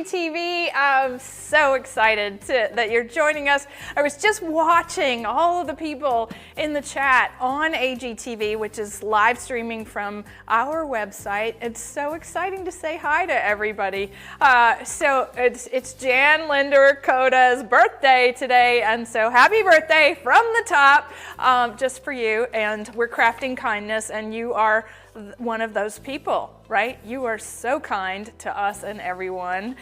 AGTV. I'm so excited that you're joining us. I was just watching all of the people in the chat on AGTV, which is live streaming from our website. It's so exciting to say hi to everybody. So it's Jan Linder Coda's birthday today, and so happy birthday from the top, just for you. And we're crafting kindness, and you are one of those people, right? You are so kind to us and everyone.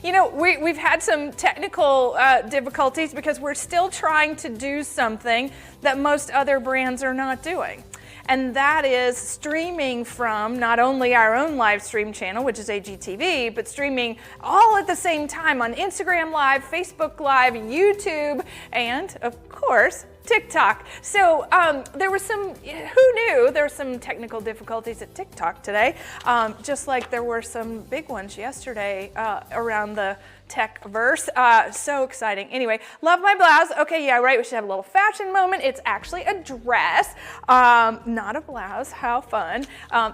You know, we've had some technical difficulties because we're still trying to do something that most other brands are not doing. And that is streaming from not only our own live stream channel, which is AGTV, but streaming all at the same time on Instagram Live, Facebook Live, YouTube, and of course, TikTok. So there was some, who knew, there were some technical difficulties at TikTok today, just like there were some big ones yesterday around the tech verse. So exciting. Anyway, love my blouse. Okay, yeah, right, we should have a little fashion moment. It's actually a dress, not a blouse. How fun.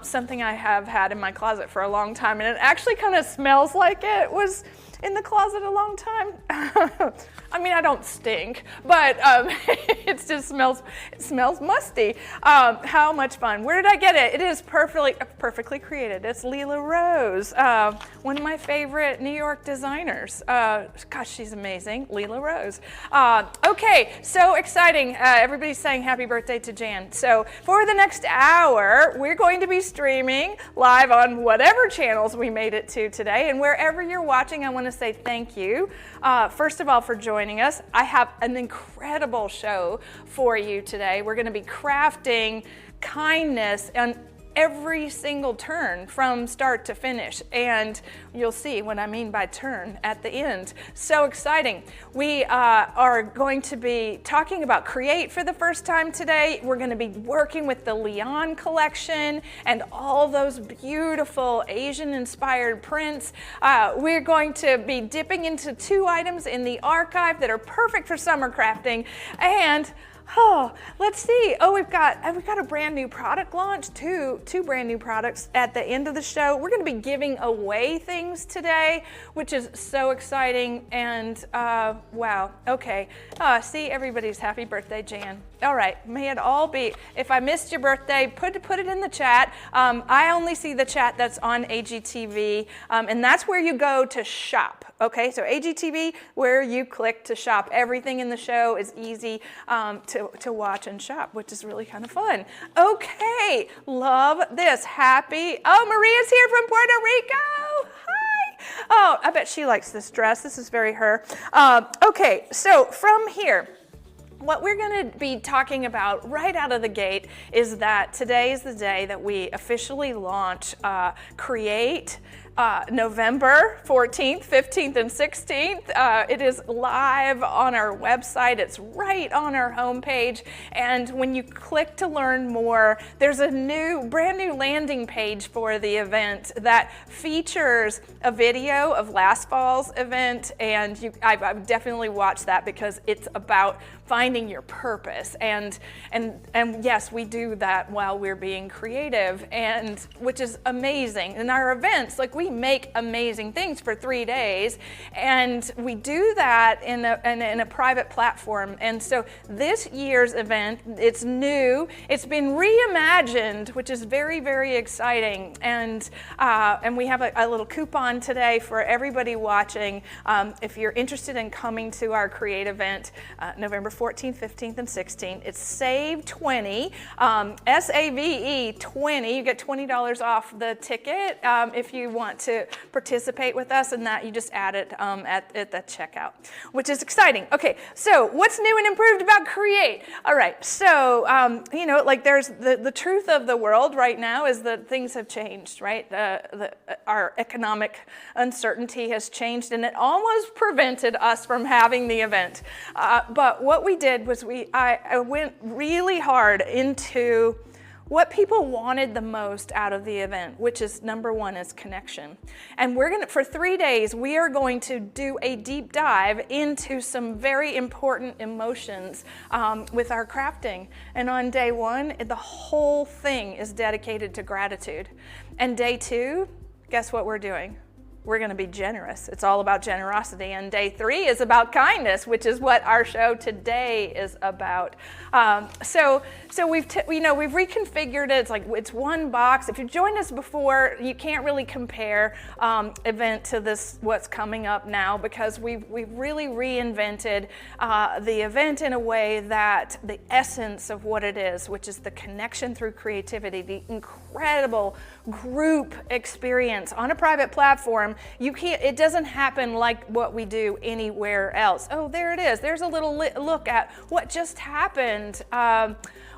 Something I have had in my closet for a long time, and it actually kind of smells like it was in the closet a long time. I mean, I don't stink, but it just smells musty. How much fun. Where did I get it? It is perfectly created. It's Leela Rose, one of my favorite New York designers. Gosh, she's amazing, Leela Rose. Okay, so exciting. Everybody's saying happy birthday to Jan. So for the next hour, we're going to be streaming live on whatever channels we made it to today. And wherever you're watching, I want to say thank you, first of all, for joining us. I have an incredible show for you today. We're going to be crafting kindness on every single turn from start to finish, and you'll see what I mean by turn at the end. So exciting. We are going to be talking about Create for the first time today. We're going to be working with the Leon collection and all those beautiful Asian inspired prints. We're going to be dipping into 2 items in the archive that are perfect for summer crafting, and oh, let's see. Oh, we've got a brand new product launch, two brand new products at the end of the show. We're going to be giving away things today, which is so exciting. And wow, okay. See, everybody's happy birthday, Jan. All right, may it all be. If I missed your birthday, put it in the chat. I only see the chat that's on AGTV, and that's where you go to shop. Okay, so AGTV, where you click to shop. Everything in the show is easy to watch and shop, which is really kind of fun. Okay, love this. Happy, oh, Maria's here from Puerto Rico. Hi. Oh, I bet she likes this dress. This is very her. Okay, so from here, what we're going to be talking about right out of the gate is that today is the day that we officially launch Create. November 14th, 15th, and 16th. It is live on our website. It's right on our homepage. And when you click to learn more, there's a brand new landing page for the event that features a video of last fall's event. And I've definitely watched that because it's about finding your purpose. And yes, we do that while we're being creative, and which is amazing. In our events, like, we make amazing things for 3 days, and we do that in a private platform. And so this year's event, it's new, it's been reimagined, which is very, very exciting. And we have a little coupon today for everybody watching. If you're interested in coming to our Create event, November 14th, 15th, and 16th, it's SAVE 20, SAVE 20. You get $20 off the ticket if you want to participate with us, and that you just add it at the checkout, which is exciting. Okay, so what's new and improved about Create? All right, so you know, like, there's the truth of the world right now is that things have changed, right? Our economic uncertainty has changed, and it almost prevented us from having the event. But what we did was I went really hard into what people wanted the most out of the event, which is number one is connection. And for 3 days, we are going to do a deep dive into some very important emotions with our crafting. And on day one, the whole thing is dedicated to gratitude. And day two, guess what we're doing? we're going to be generous. It's all about generosity. And day 3 is about kindness, which is what our show today is about. So we've reconfigured it. It's like it's one box. If you've joined us before, you can't really compare event to this what's coming up now, because we've really reinvented the event in a way that the essence of what it is, which is the connection through creativity, the incredible group experience on a private platform. It doesn't happen like what we do anywhere else. Oh, there it is. There's a little look at what just happened.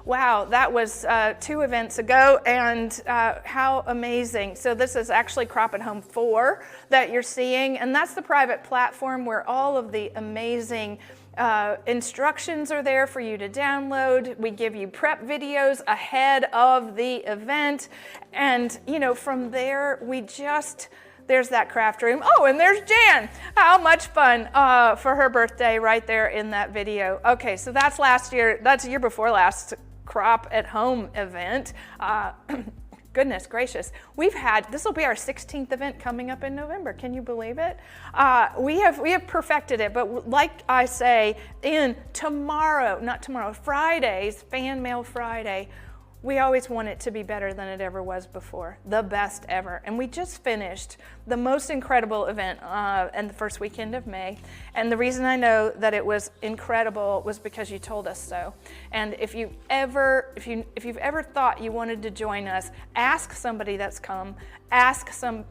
Wow, that was 2 events ago, and how amazing. So this is actually Crop at Home 4 that you're seeing, and that's the private platform where all of the amazing instructions are there for you to download. We give you prep videos ahead of the event, and from there there's that craft room. Oh, and there's Jan. How much fun for her birthday right there in that video. Okay, so that's year before last Crop at Home event. Goodness gracious, this will be our 16th event coming up in November. Can you believe it? We have perfected it, but like I say, Friday's Fan Mail Friday, we always want it to be better than it ever was before, the best ever. And we just finished the most incredible event in the first weekend of May. And the reason I know that it was incredible was because you told us so. And if you've ever thought you wanted to join us, ask somebody that's come,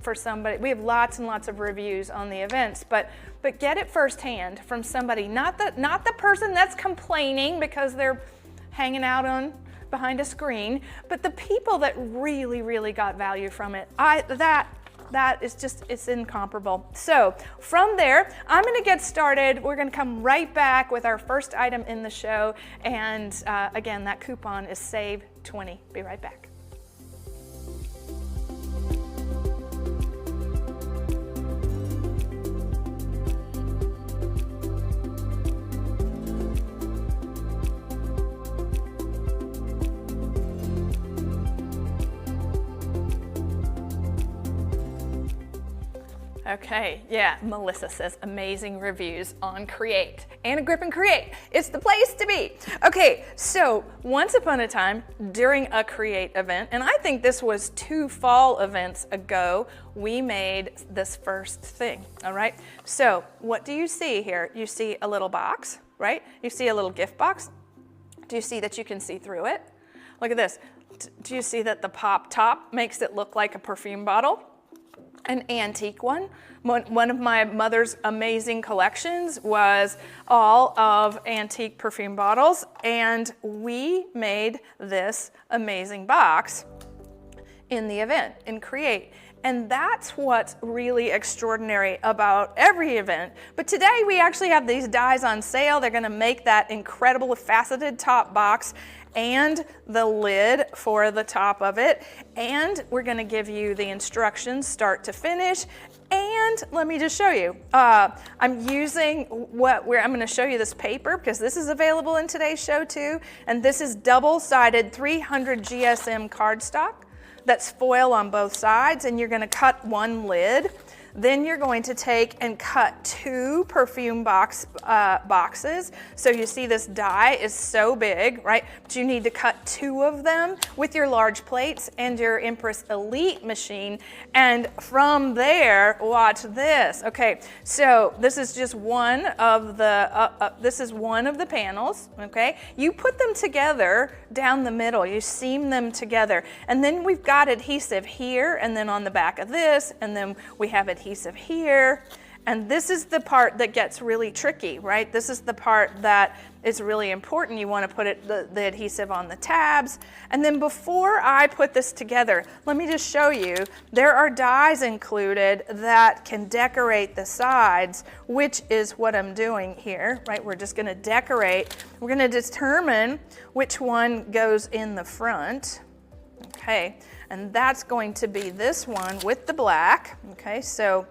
for somebody. We have lots and lots of reviews on the events, but get it firsthand from somebody, not the person that's complaining because they're hanging out behind a screen, but the people that really, really got value from it. That is just, it's incomparable. So from there, I'm gonna get started. We're gonna come right back with our first item in the show. And again, that coupon is Save 20. Be right back. Okay, yeah, Melissa says amazing reviews on Create. Anna Griffin Create, it's the place to be. Okay, so once upon a time during a Create event, and I think this was 2 fall events ago, we made this first thing, all right? So what do you see here? You see a little box, right? You see a little gift box. Do you see that you can see through it? Look at this. Do you see that the pop top makes it look like a perfume bottle? An antique one. One of my mother's amazing collections was all of antique perfume bottles, and we made this amazing box in the event, in Create. And that's what's really extraordinary about every event. But today we actually have these dies on sale. They're gonna make that incredible faceted top box and the lid for the top of it. And we're gonna give you the instructions start to finish. And let me just show you. I'm gonna show you this paper because this is available in today's show too. And this is double-sided 300 GSM cardstock. That's foil on both sides, and you're gonna cut one lid. Then you're going to take and cut 2 perfume boxes. So you see this die is so big, right? But you need to cut 2 of them with your large plates and your Empress Elite machine. And from there, watch this. Okay, so this is just one of the panels, okay? You put them together down the middle. You seam them together. And then we've got adhesive here, and then on the back of this, and then we have adhesive here. And this is the part that gets really tricky, right? This is the part that is really important. You want to put the adhesive on the tabs. And then before I put this together, let me just show you, there are dies included that can decorate the sides, which is what I'm doing here, right? We're just going to decorate. We're going to determine which one goes in the front. Okay, and that's going to be this one with the black. Okay, so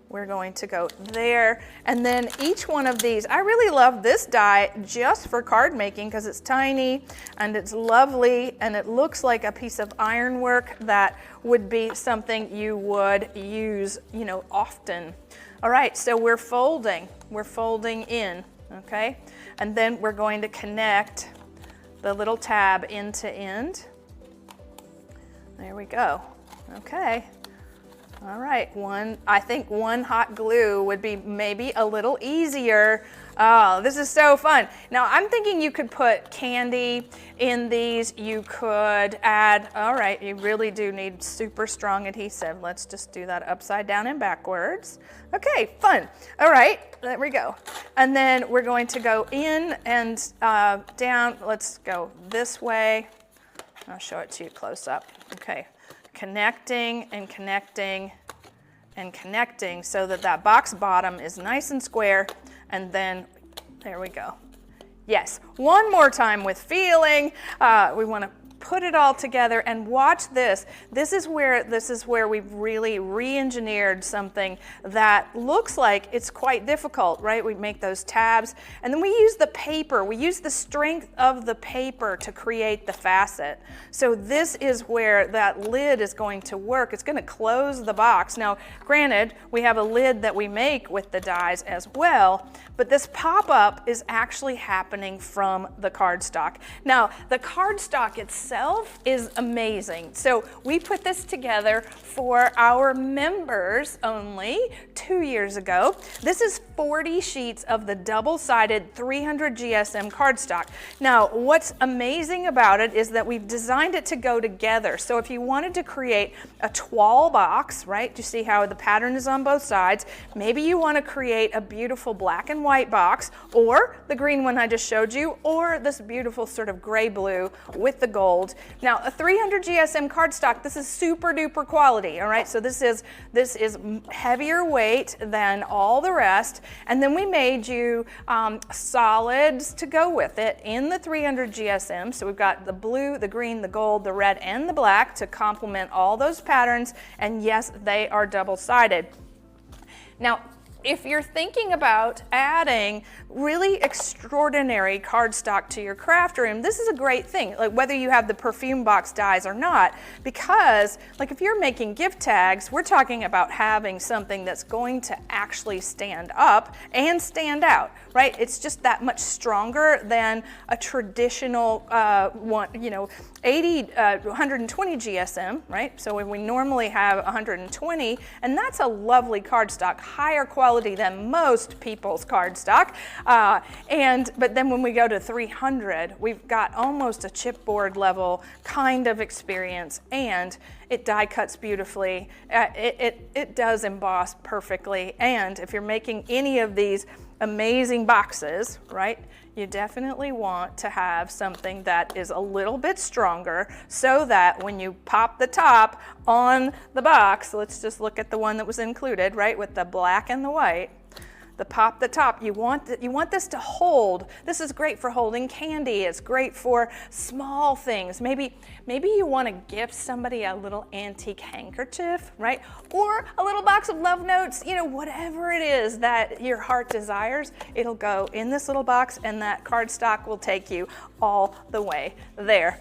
we're going to go there. And then each one of these, I really love this die just for card making because it's tiny and it's lovely and it looks like a piece of ironwork that would be something you would use, you know, often. All right, so we're folding in, okay? And then we're going to connect the little tab end to end. There we go, okay. All right, I think one hot glue would be maybe a little easier. Oh, this is so fun. Now I'm thinking you could put candy in these. You could add, all right, you really do need super strong adhesive. Let's just do that upside down and backwards. Okay, fun. All right, there we go. And then we're going to go in and down. Let's go this way. I'll show it to you close up. Okay. Connecting and connecting and connecting so that that box bottom is nice and square, and then there we go. Yes, one more time with feeling. We want to put it all together and watch this. This is where we've really re-engineered something that looks like it's quite difficult, right? We make those tabs and then we use the paper. We use the strength of the paper to create the facet. So this is where that lid is going to work. It's going to close the box. Now, granted, we have a lid that we make with the dies as well, but this pop-up is actually happening from the cardstock. Now, the cardstock itself is amazing. So we put this together for our members only 2 years ago. This is 40 sheets of the double-sided 300 GSM cardstock. Now, what's amazing about it is that we've designed it to go together. So if you wanted to create a toile box, right? You see how the pattern is on both sides. Maybe you want to create a beautiful black and white box, or the green one I just showed you, or this beautiful sort of gray-blue with the gold. Now, a 300 GSM cardstock, this is super duper quality, all right? So this is heavier weight than all the rest. And then we made you solids to go with it in the 300 GSM. So we've got the blue, the green, the gold, the red, and the black to complement all those patterns. And yes, they are double-sided. Now, if you're thinking about adding really extraordinary cardstock to your craft room, this is a great thing, like whether you have the Perfume box dies or not, because like if you're making gift tags, we're talking about having something that's going to actually stand up and stand out, right? It's just that much stronger than a traditional one, you know, 120 GSM, right? So when we normally have 120, and that's a lovely cardstock, higher quality than most people's cardstock. But then when we go to 300, we've got almost a chipboard level kind of experience, and it die cuts beautifully. It does emboss perfectly. And if you're making any of these amazing boxes, right, you definitely want to have something that is a little bit stronger so that when you pop the top on the box, let's just look at the one that was included, right, with the black and the white. The top, you want this to hold. This is great for holding candy. It's great for small things. Maybe you want to gift somebody a little antique handkerchief, right? Or a little box of love notes, you know, whatever it is that your heart desires, it'll go in this little box and that cardstock will take you all the way there.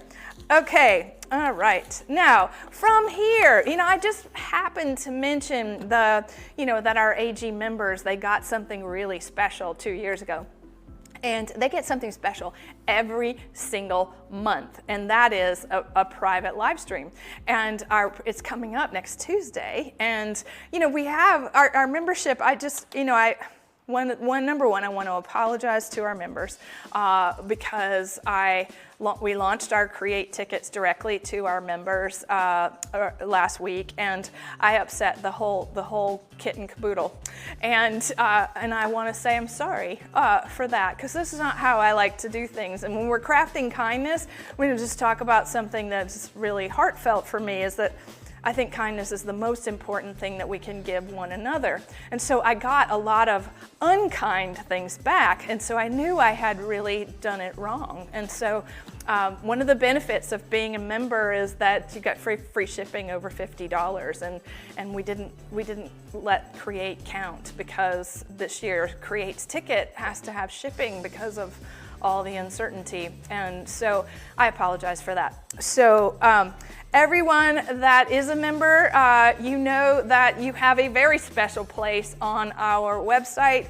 Okay, all right. Now, from here, you know, I just happened to mention that our AG members, they got something really special 2 years ago. And they get something special every single month, and that is a private live stream. And it's coming up next Tuesday. And, you know, we have our membership. Number one, I want to apologize to our members because we launched our Create tickets directly to our members last week, and I upset the whole kit and caboodle. And I want to say I'm sorry for that, because this is not how I like to do things. And when we're crafting kindness, we're going to just talk about something that's really heartfelt for me, is that I think kindness is the most important thing that we can give one another. And so I got a lot of unkind things back, and so I knew I had really done it wrong. And so one of the benefits of being a member is that you get free shipping over $50, and we didn't let Create count, because this year Create's ticket has to have shipping because of all the uncertainty, and so I apologize for that. So everyone that is a member, you know that you have a very special place on our website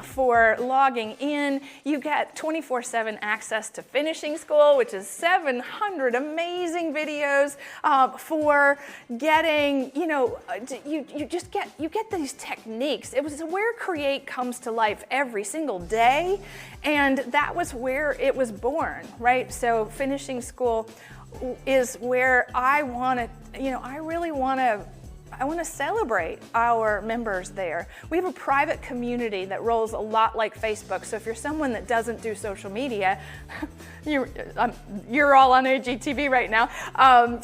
for logging in. You get 24/7 access to Finishing School, which is 700 amazing videos for getting, you get these techniques. It was where Create comes to life every single day, and that was where it was born, right? So Finishing School is where I want to, I want to celebrate our members there. We have a private community that rolls a lot like Facebook. So if you're someone that doesn't do social media, you're all on AGTV right now,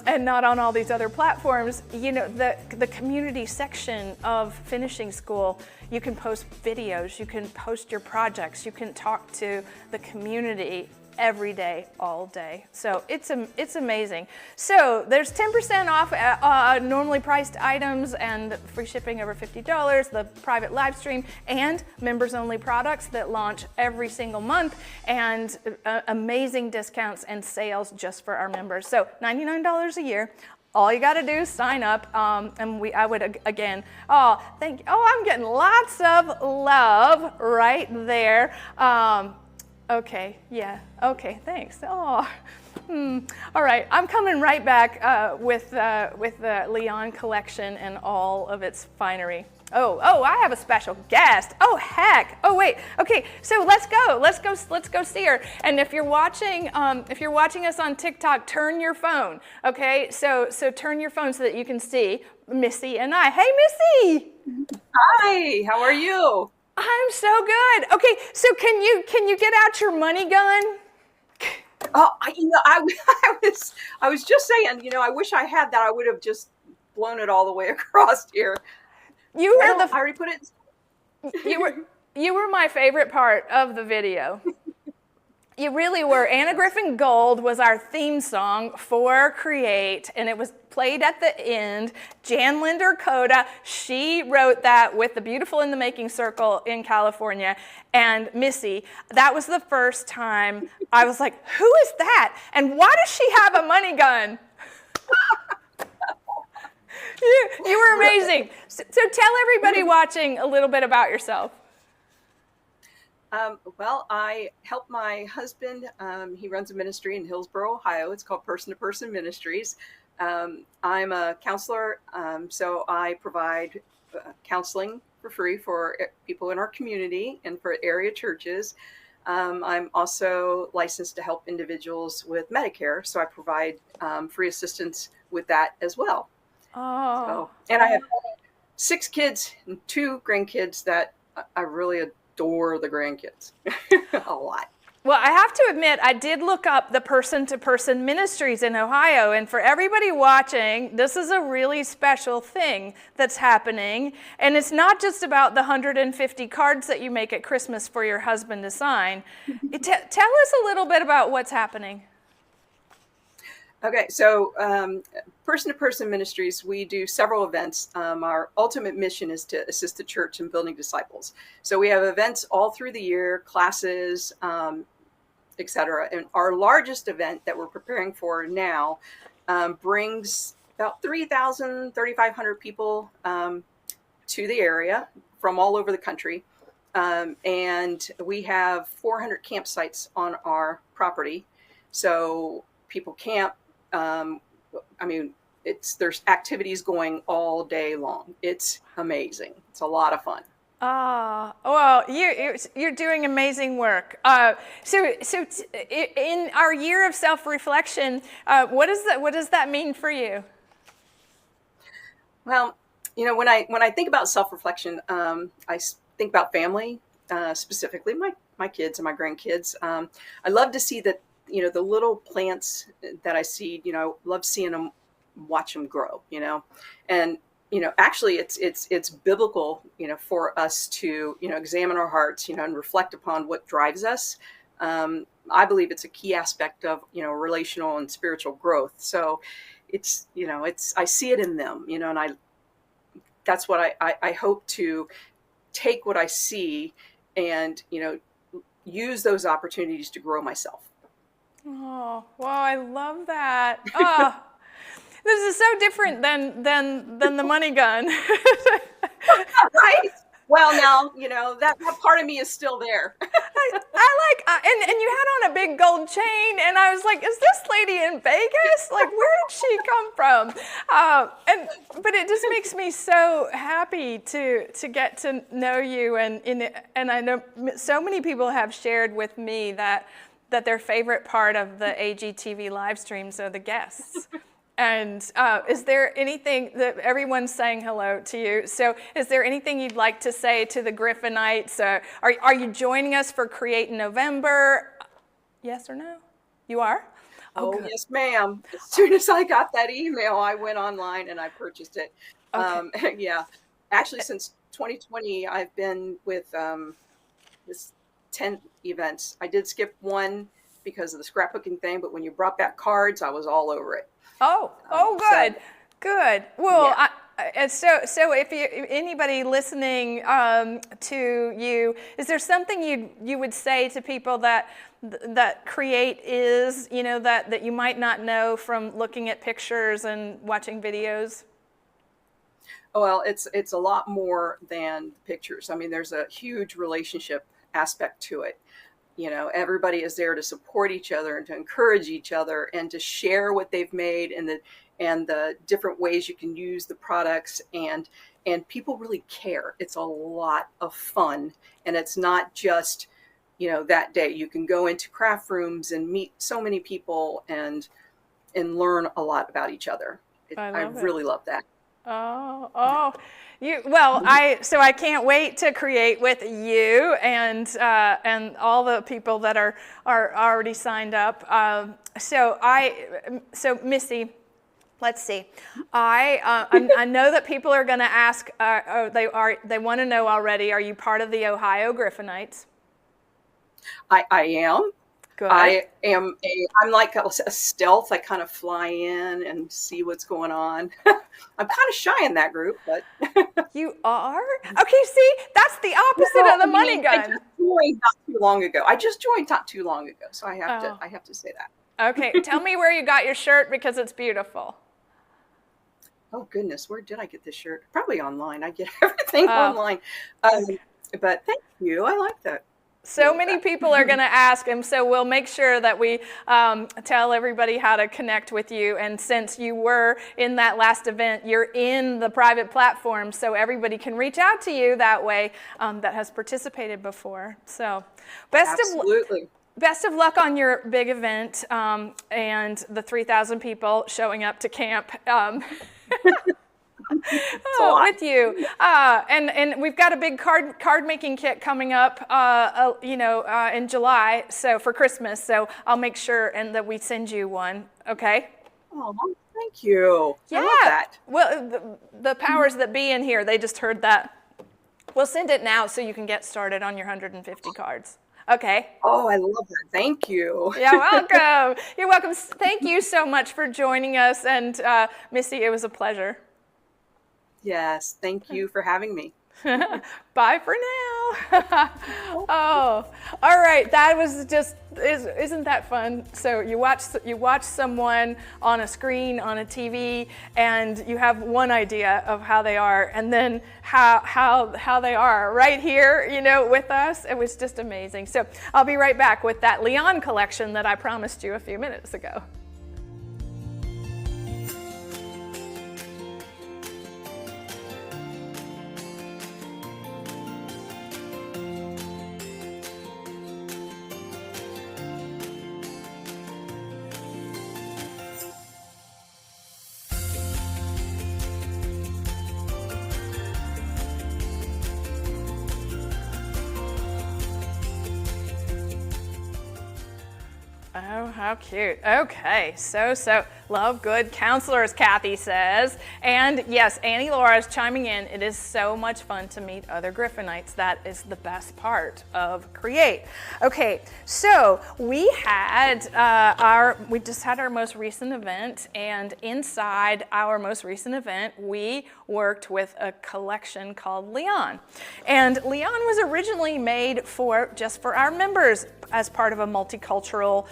and not on all these other platforms. The community section of Finishing School, you can post videos, you can post your projects, you can talk to the community every day, all day. So it's amazing. So there's 10% off normally priced items and free shipping over $50, the private live stream, and members only products that launch every single month, and amazing discounts and sales just for our members. So $99 a year. All you got to do is sign up, and I would again. Thank you. I'm getting lots of love right there. Okay, yeah, okay, thanks. All right, I'm coming right back with the Leon collection and all of its finery. Oh, I have a special guest. Oh, heck. Oh, wait. Okay, so let's go see her. And if you're watching us on TikTok, turn your phone. Okay, so turn your phone so that you can see Missy and I. Hey, Missy. Hi. How are you? I'm so good. Okay, so can you get out your money gun? Oh, I was just saying, I wish I had that. I would have just blown it all the way across here. I already put it. You were my favorite part of the video. You really were. Anna Griffin Gold was our theme song for Create, and it was played at the end. Jan Linder Coda, she wrote that with the Beautiful in the Making Circle in California. And Missy, that was the first time I was like, who is that? And why does she have a money gun? You were amazing. So tell everybody watching a little bit about yourself. Well, I help my husband. He runs a ministry in Hillsboro, Ohio. It's called Person to Person Ministries. I'm a counselor, so I provide counseling for free for people in our community and for area churches. I'm also licensed to help individuals with Medicare, so I provide free assistance with that as well. Oh. And I have 6 kids and 2 grandkids that I really adore the grandkids a lot. Well, I have to admit, I did look up the person-to-person ministries in Ohio, and for everybody watching, this is a really special thing that's happening, and it's not just about the 150 cards that you make at Christmas for your husband to sign. Tell us a little bit about what's happening. Okay, so person-to-person ministries, we do several events. Our ultimate mission is to assist the church in building disciples. So we have events all through the year, classes, etc. And our largest event that we're preparing for now brings about 3,000, 3,500 people to the area from all over the country. And we have 400 campsites on our property. So people camp. There's activities going all day long. It's amazing. It's a lot of fun. Well, you're doing amazing work. So in our year of self-reflection, what does that mean for you? Well, when I think about self-reflection, I think about family, specifically my kids and my grandkids. I love to see that, the little plants that I see, love seeing them watch them grow, and actually it's biblical, for us to, examine our hearts, and reflect upon what drives us. I believe it's a key aspect of, relational and spiritual growth. So I see it in them, and that's what I hope to take what I see and, use those opportunities to grow myself. Oh, wow, I love that. Oh, this is so different than the money gun. Right? Well, now, that part of me is still there. I like, and you had on a big gold chain, and I was like, is this lady in Vegas? Like, where did she come from? But it just makes me so happy to get to know you, and I know so many people have shared with me that their favorite part of the AGTV live streams are the guests. And is there anything that everyone's saying hello to you? So is there anything you'd like to say to the Griffinites? Are you joining us for Create in November? Yes or no? You are? Oh, yes, ma'am. As soon as I got that email, I went online and I purchased it. Okay. Yeah. Actually, since 2020, I've been with this 10 events. I did skip one because of the scrapbooking thing, but when you brought back cards, I was all over it. Good, good. Well, yeah. So if anybody listening to you, is there something you would say to people that Create is, that you might not know from looking at pictures and watching videos? Well, it's a lot more than pictures. I mean, there's a huge relationship aspect to it. Everybody is there to support each other and to encourage each other and to share what they've made and the different ways you can use the products, and people really care. It's a lot of fun, and it's not just, that day. You can go into craft rooms and meet so many people and learn a lot about each other. I really love that. Oh. I can't wait to create with you and all the people that are already signed up. So Missy, let's see. I know that people are going to ask. They want to know already. Are you part of the Ohio Griffinites? I am. Good. I'm like a stealth. I kind of fly in and see what's going on. I'm kind of shy in that group, but you are? Okay, see, that's the opposite of the money gun. I just joined not too long ago, so I have to say that. Okay, tell me where you got your shirt because it's beautiful. Oh goodness, where did I get this shirt? Probably online. I get everything online. But thank you. I like that. So many people are going to ask, and so we'll make sure that we tell everybody how to connect with you. And since you were in that last event, you're in the private platform, so everybody can reach out to you that way that has participated before. So best of luck on your big event and the 3,000 people showing up to camp. With you, and we've got a big card making kit coming up, in July, so for Christmas. So I'll make sure that we send you one. Okay. Oh, thank you. Yeah. I love that. Well, the powers that be in here, they just heard that. We'll send it now so you can get started on your 150 cards. Okay. Oh, I love that. Thank you. You're welcome. You're welcome. Thank you so much for joining us, and Missy, it was a pleasure. Yes, thank you for having me. Bye for now. Oh, all right. That was isn't that fun? So you watch someone on a screen, on a TV, and you have one idea of how they are, and then how they are right here, with us. It was just amazing. So I'll be right back with that Leon collection that I promised you a few minutes ago. Oh, how cute. Okay, so love good counselors, Kathy says. And yes, Annie Laura is chiming in. It is so much fun to meet other Griffinites. That is the best part of Create. Okay, so we just had our most recent event, and inside our most recent event, we worked with a collection called Leon. And Leon was originally made just for our members as part of a multicultural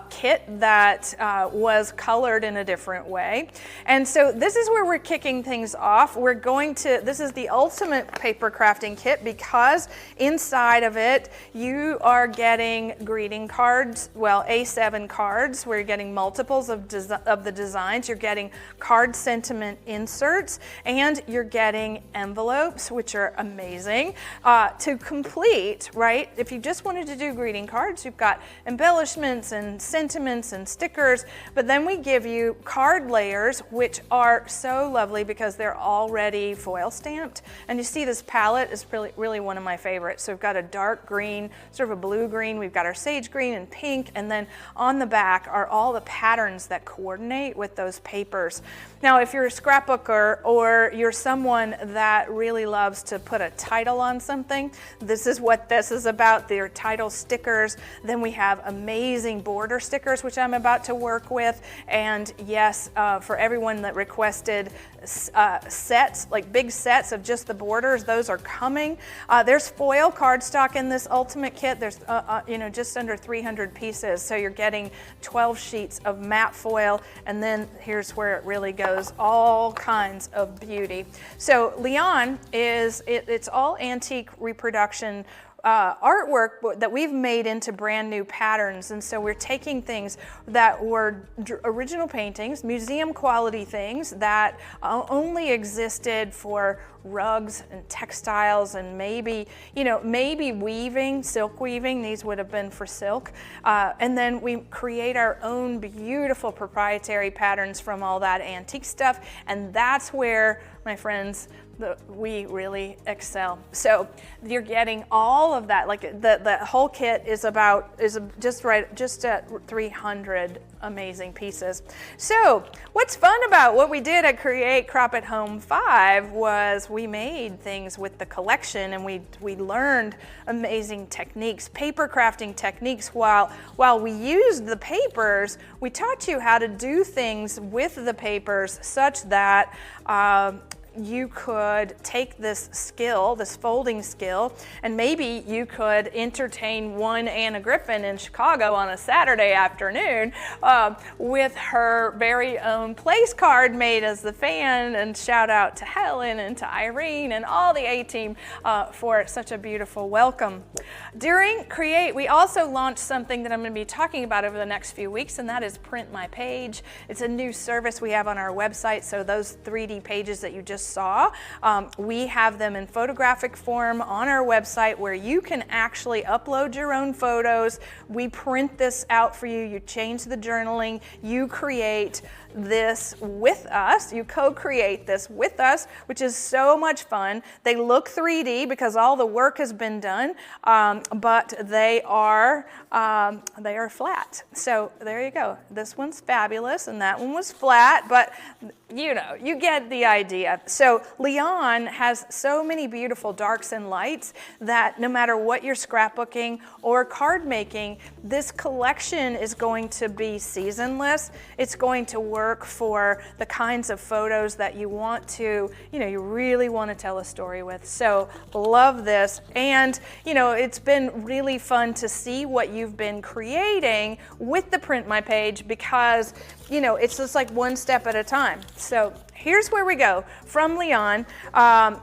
kit that was colored in a different way. And so this is where we're kicking things off. This is the ultimate paper crafting kit, because inside of it you are getting greeting cards, well, A7 cards, where you're getting multiples of the designs. You're getting card sentiment inserts, and you're getting envelopes, which are amazing. To complete, right, if you just wanted to do greeting cards, you've got embellishments and sentiments and stickers, but then we give you card layers, which are so lovely because they're already foil stamped. And you see this palette is really one of my favorites. So we've got a dark green, sort of a blue green, we've got our sage green and pink, and then on the back are all the patterns that coordinate with those papers. Now, if you're a scrapbooker or you're someone that really loves to put a title on something, this is what this is about. They're title stickers. Then we have amazing border stickers, which I'm about to work with. And yes, for everyone that requested sets, like big sets of just the borders, those are coming. There's foil cardstock in this ultimate kit. There's just under 300 pieces. So you're getting 12 sheets of matte foil, and then here's where it really goes, all kinds of beauty. So Leon it's all antique reproduction artwork that we've made into brand new patterns. And so we're taking things that were original paintings, museum quality things that only existed for rugs and textiles and maybe weaving, silk weaving. These would have been for silk. And then we create our own beautiful proprietary patterns from all that antique stuff. And that's where, my friends, we really excel. So you're getting all of that. Like the whole kit is just at 300 amazing pieces. So what's fun about what we did at Create Crop at Home 5 was we made things with the collection, and we learned amazing techniques, paper crafting techniques. While we used the papers, we taught you how to do things with the papers such that you could take this skill, this folding skill, and maybe you could entertain one Anna Griffin in Chicago on a Saturday afternoon with her very own place card made as the fan. And shout out to Helen and to Irene and all the A-team for such a beautiful welcome. During Create, we also launched something that I'm going to be talking about over the next few weeks, and that is Print My Page. It's a new service we have on our website. So those 3D pages that you just saw, we have them in photographic form on our website where you can actually upload your own photos. We print this out for you. You change the journaling. You create this with us. You co-create this with us, which is so much fun. They look 3D because all the work has been done, but they are flat. So there you go. This one's fabulous, and that one was flat, but you get the idea. So Leon has so many beautiful darks and lights that no matter what you're scrapbooking or card making, this collection is going to be seasonless. It's going to work for the kinds of photos that you want to, you really want to tell a story with. So love this. And, it's been really fun to see what you've been creating with the Print My Page because, it's just like one step at a time. So here's where we go. From Leon,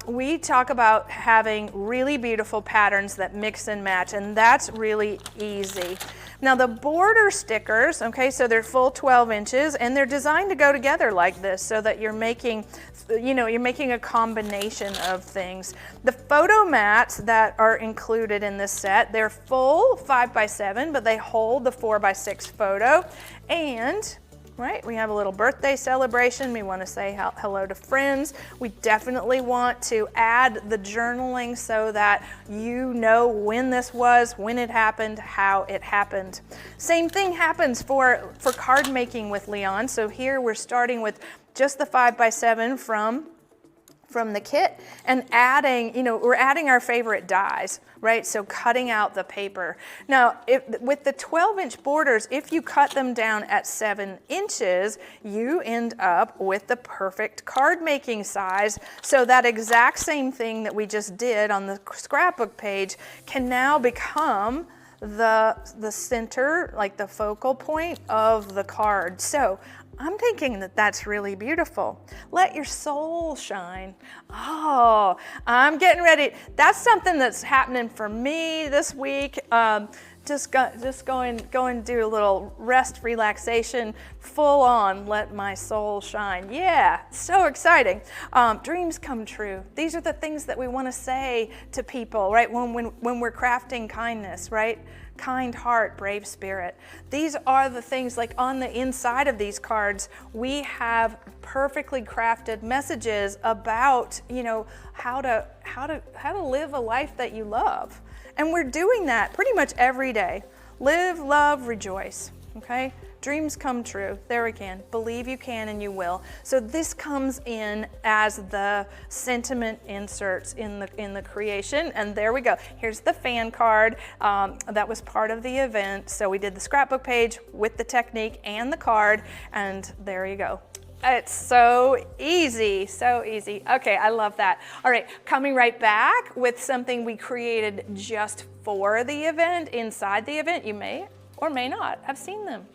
we talk about having really beautiful patterns that mix and match, and that's really easy. Now the border stickers, okay, so they're full 12 inches, and they're designed to go together like this so that you're making a combination of things. The photo mats that are included in this set, they're full 5x7, but they hold the 4x6 photo, and right? We have a little birthday celebration. We want to say hello to friends. We definitely want to add the journaling so that you know when this was, when it happened, how it happened. Same thing happens for card making with Leon. So here we're starting with just the 5x7 from the kit and adding, we're adding our favorite dies, right? So cutting out the paper. Now, with the 12-inch borders, if you cut them down at 7 inches, you end up with the perfect card making size. So that exact same thing that we just did on the scrapbook page can now become the center, like the focal point of the card. So I'm thinking that that's really beautiful. Let your soul shine. Oh, I'm getting ready. That's something that's happening for me this week. Just go and do a little rest, relaxation, full on, let my soul shine. Yeah, so exciting. Dreams come true. These are the things that we want to say to people, right? When we're crafting kindness, right? Kind heart, brave spirit. These are the things, like on the inside of these cards, we have perfectly crafted messages about, how to live a life that you love. And we're doing that pretty much every day. Live, love, rejoice, okay? Dreams come true. There we can. Believe you can and you will. So this comes in as the sentiment inserts in the creation. And there we go. Here's the fan card. That was part of the event. So we did the scrapbook page with the technique and the card. And there you go. It's so easy, so easy. Okay, I love that. All right, coming right back with something we created just for the event, inside the event. You may or may not have seen them.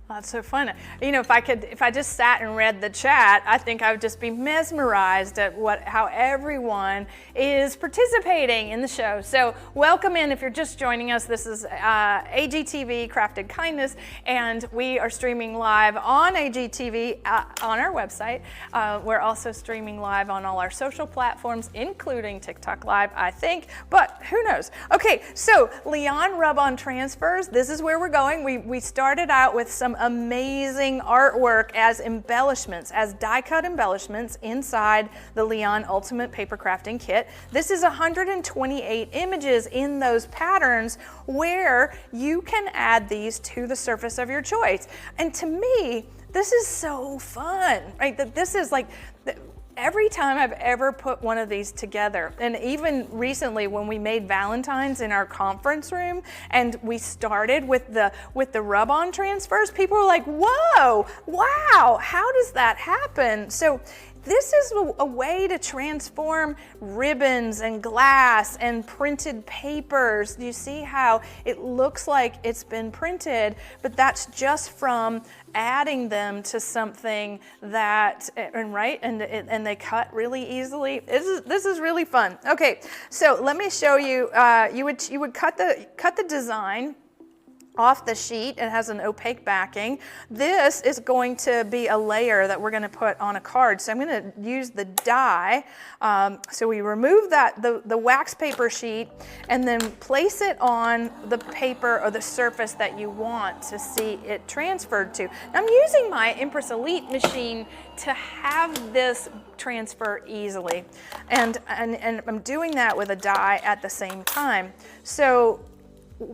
That's so fun. If I just sat and read the chat, I think I would just be mesmerized at how everyone is participating in the show. So welcome in if you're just joining us. This is AGTV Crafted Kindness, and we are streaming live on AGTV on our website. We're also streaming live on all our social platforms, including TikTok Live, I think, but who knows? Okay, so Leon rub-on transfers. This is where we're going. We started out with some amazing artwork as embellishments, as die-cut embellishments inside the Leon Ultimate Paper Crafting Kit. This is 128 images in those patterns where you can add these to the surface of your choice. And to me, this is so fun, right? That this is like, every time I've ever put one of these together, and even recently when we made Valentine's in our conference room and we started with the rub-on transfers, people were like, whoa, wow, how does that happen? So this is a way to transform ribbons and glass and printed papers. You see how it looks like it's been printed, but that's just from adding them to something that, and they cut really easily. This is really fun. Okay, so let me show you. You would cut the design off the sheet. It has an opaque backing. This is going to be a layer that we're going to put on a card. So I'm going to use the die. So we remove the wax paper sheet and then place it on the paper or the surface that you want to see it transferred to. Now I'm using my Impress Elite machine to have this transfer easily. And I'm doing that with a die at the same time. So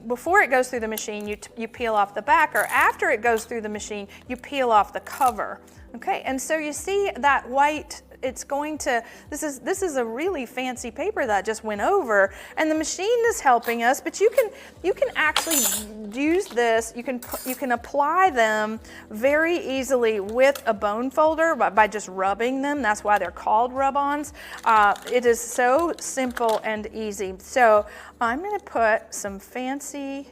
before it goes through the machine, you peel off the back, or after it goes through the machine, you peel off the cover. Okay, and so you see that white it's going to, this is a really fancy paper that just went over, and the machine is helping us, but you can actually use this, you can apply them very easily with a bone folder by just rubbing them. That's why they're called rub-ons. It is so simple and easy. So I'm going to put some fancy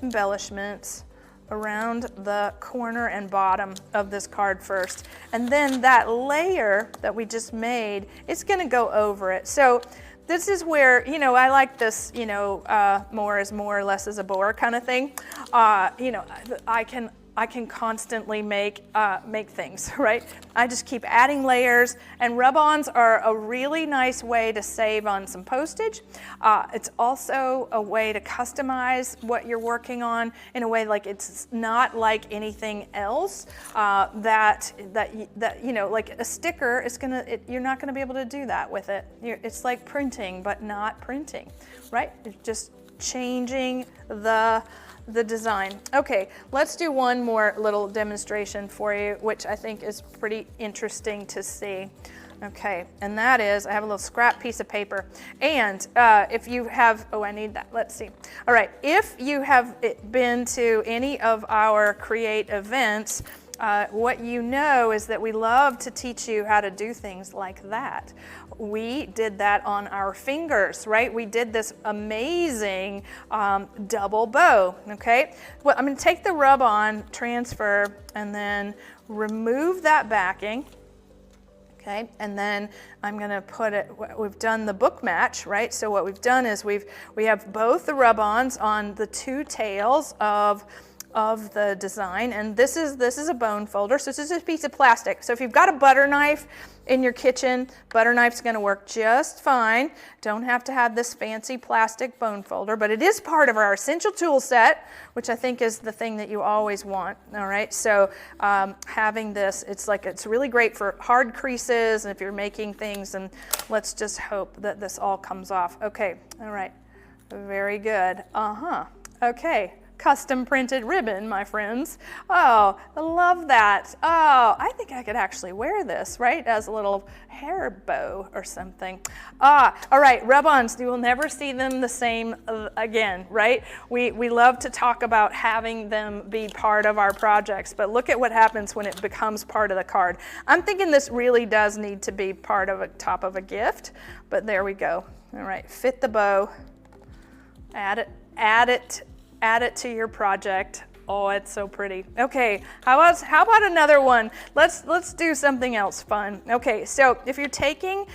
embellishments around the corner and bottom of this card first. And then that layer that we just made, it's gonna go over it. So this is where, you know, I like this, you know, more is more, less is a bore kind of thing. You know, I can constantly make things, right? I just keep adding layers, and rub-ons are a really nice way to save on some postage. It's also a way to customize what you're working on in a way like it's not like anything else that you know, like a sticker is you're not gonna be able to do that with it. It's like printing, but not printing, right? It's just changing the design. Okay, let's do one more little demonstration for you, which I think is pretty interesting to see. Okay, and that is, I have a little scrap piece of paper. And if you have, oh, I need that, let's see. All right, if you have been to any of our Create events, what you know is that we love to teach you how to do things like that. We did that on our fingers, right? We did this amazing double bow, okay? Well, I'm gonna take the rub-on, transfer, and then remove that backing, okay? And then I'm gonna put it, we've done the book match, right? So what we've done is we have both the rub-ons on the two tails of the design, and this is a bone folder, so this is a piece of plastic. So if you've got a butter knife in your kitchen, butter knife's gonna work just fine. Don't have to have this fancy plastic bone folder, but it is part of our essential tool set, which I think is the thing that you always want, all right? So having this, it's really great for hard creases, and if you're making things, and let's just hope that this all comes off. Okay, all right, very good, okay. Custom printed ribbon, my friends. Oh, I love that. Oh, I think I could actually wear this, right? As a little hair bow or something. All right, rub-ons, you will never see them the same again, right? We love to talk about having them be part of our projects, but look at what happens when it becomes part of the card. I'm thinking this really does need to be part of top of a gift, but there we go. All right, fit the bow, add it to your project. Oh, it's so pretty. Okay, how about another one? Let's do something else fun. Okay, so if you're taking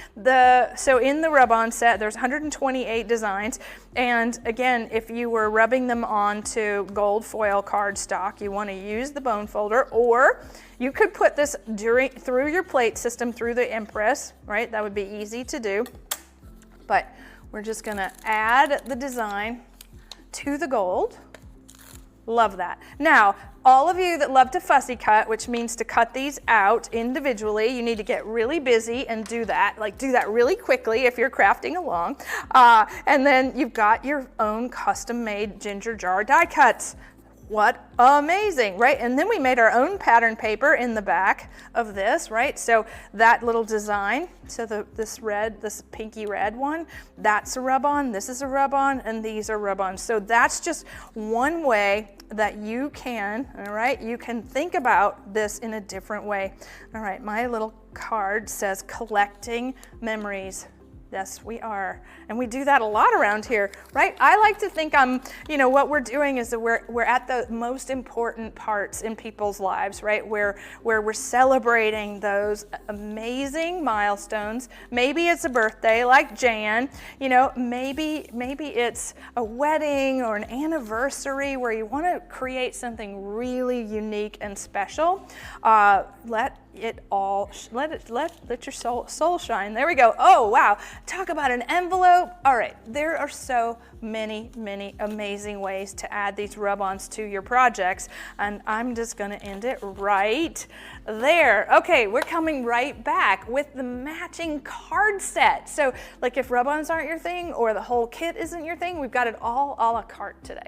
so in the rub-on set, there's 128 designs, and again, if you were rubbing them onto gold foil cardstock, you want to use the bone folder, or you could put this through your plate system, through the Impress, right? That would be easy to do, but we're just gonna add the design to the gold. Love that. Now, all of you that love to fussy cut, which means to cut these out individually, you need to get really busy and do that. Like, do that really quickly if you're crafting along. And then you've got your own custom-made ginger jar die cuts. What amazing, right? And then we made our own pattern paper in the back of this, right? So that little design, so this pinky red one, that's a rub-on, this is a rub-on, and these are rub-ons. So that's just one way that you can, all right, you can think about this in a different way. All right, my little card says collecting memories. Yes, we are. And we do that a lot around here, right? I like to think what we're doing is that we're at the most important parts in people's lives, right? Where we're celebrating those amazing milestones. Maybe it's a birthday like Jan, maybe it's a wedding or an anniversary where you want to create something really unique and special. Let your soul shine. There we go. Oh, wow. Talk about an envelope. All right. There are so many, many amazing ways to add these rub-ons to your projects. And I'm just going to end it right there. Okay. We're coming right back with the matching card set. So like if rub-ons aren't your thing or the whole kit isn't your thing, we've got it all a la carte today.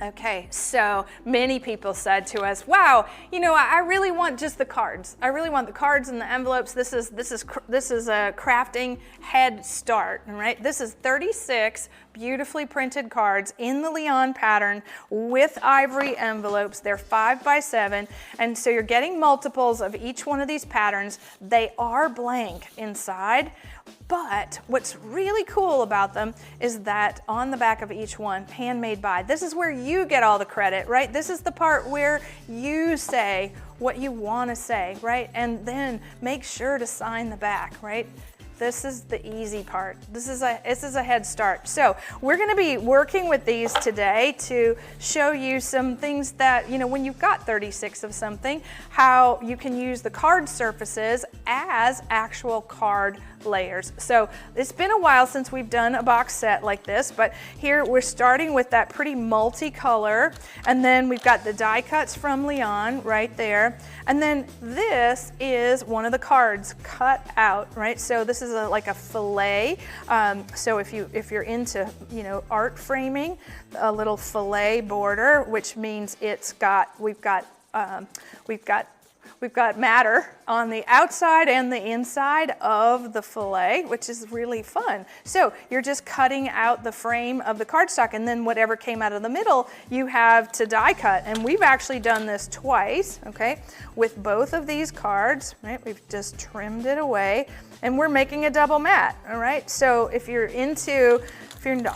Okay, so many people said to us, wow, you know, I really want just the cards. I really want the cards and the envelopes. This is a crafting head start, right? This is 36 beautifully printed cards in the Leon pattern with ivory envelopes. They're 5 by 7, and so you're getting multiples of each one of these patterns. They are blank inside. But what's really cool about them is that on the back of each one, handmade by, this is where you get all the credit, right? This is the part where you say what you want to say, right? And then make sure to sign the back, right? This is the easy part. This is a head start. So we're going to be working with these today to show you some things that, you know, when you've got 36 of something, how you can use the card surfaces as actual card layers. So it's been a while since we've done a box set like this, but here we're starting with that pretty multicolor, and then we've got the die cuts from Leon right there, and then this is one of the cards cut out, right? So this is like a fillet. So if you're into, you know, art framing, a little fillet border, which means we've got matter on the outside and the inside of the fillet, which is really fun. So you're just cutting out the frame of the cardstock, and then whatever came out of the middle, you have to die cut. And we've actually done this twice, okay, with both of these cards, right? We've just trimmed it away, and we're making a double mat, all right? So if you're into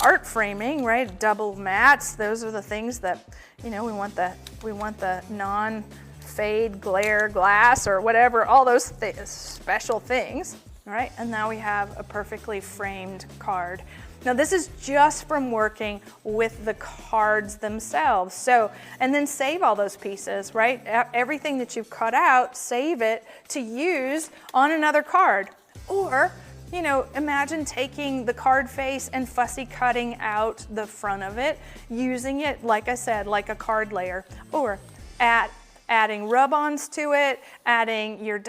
art framing, right, double mats, those are the things that, you know, we want the non-fade glare glass or whatever, all those special things, all right? And now we have a perfectly framed card. Now this is just from working with the cards themselves. So, and then save all those pieces, right? Everything that you've cut out, save it to use on another card. Or, you know, imagine taking the card face and fussy cutting out the front of it, using it, like I said, like a card layer, or adding rub-ons to it, adding your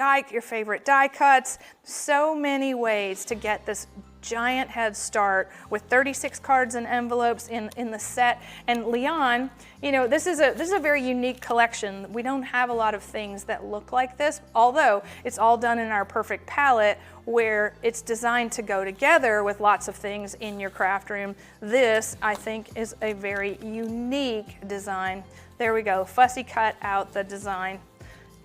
favorite die cuts. So many ways to get this giant head start with 36 cards and envelopes in the set. And Leon, you know, this is a very unique collection. We don't have a lot of things that look like this, although it's all done in our perfect palette where it's designed to go together with lots of things in your craft room. This, I think, is a very unique design. There we go, fussy cut out the design.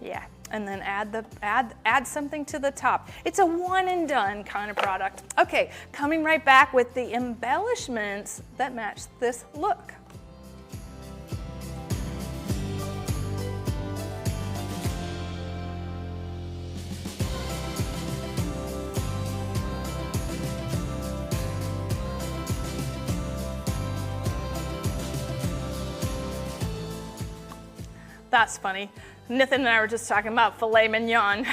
Yeah, and then add something to the top. It's a one and done kind of product. Okay, coming right back with the embellishments that match this look. That's funny. Nathan and I were just talking about filet mignon.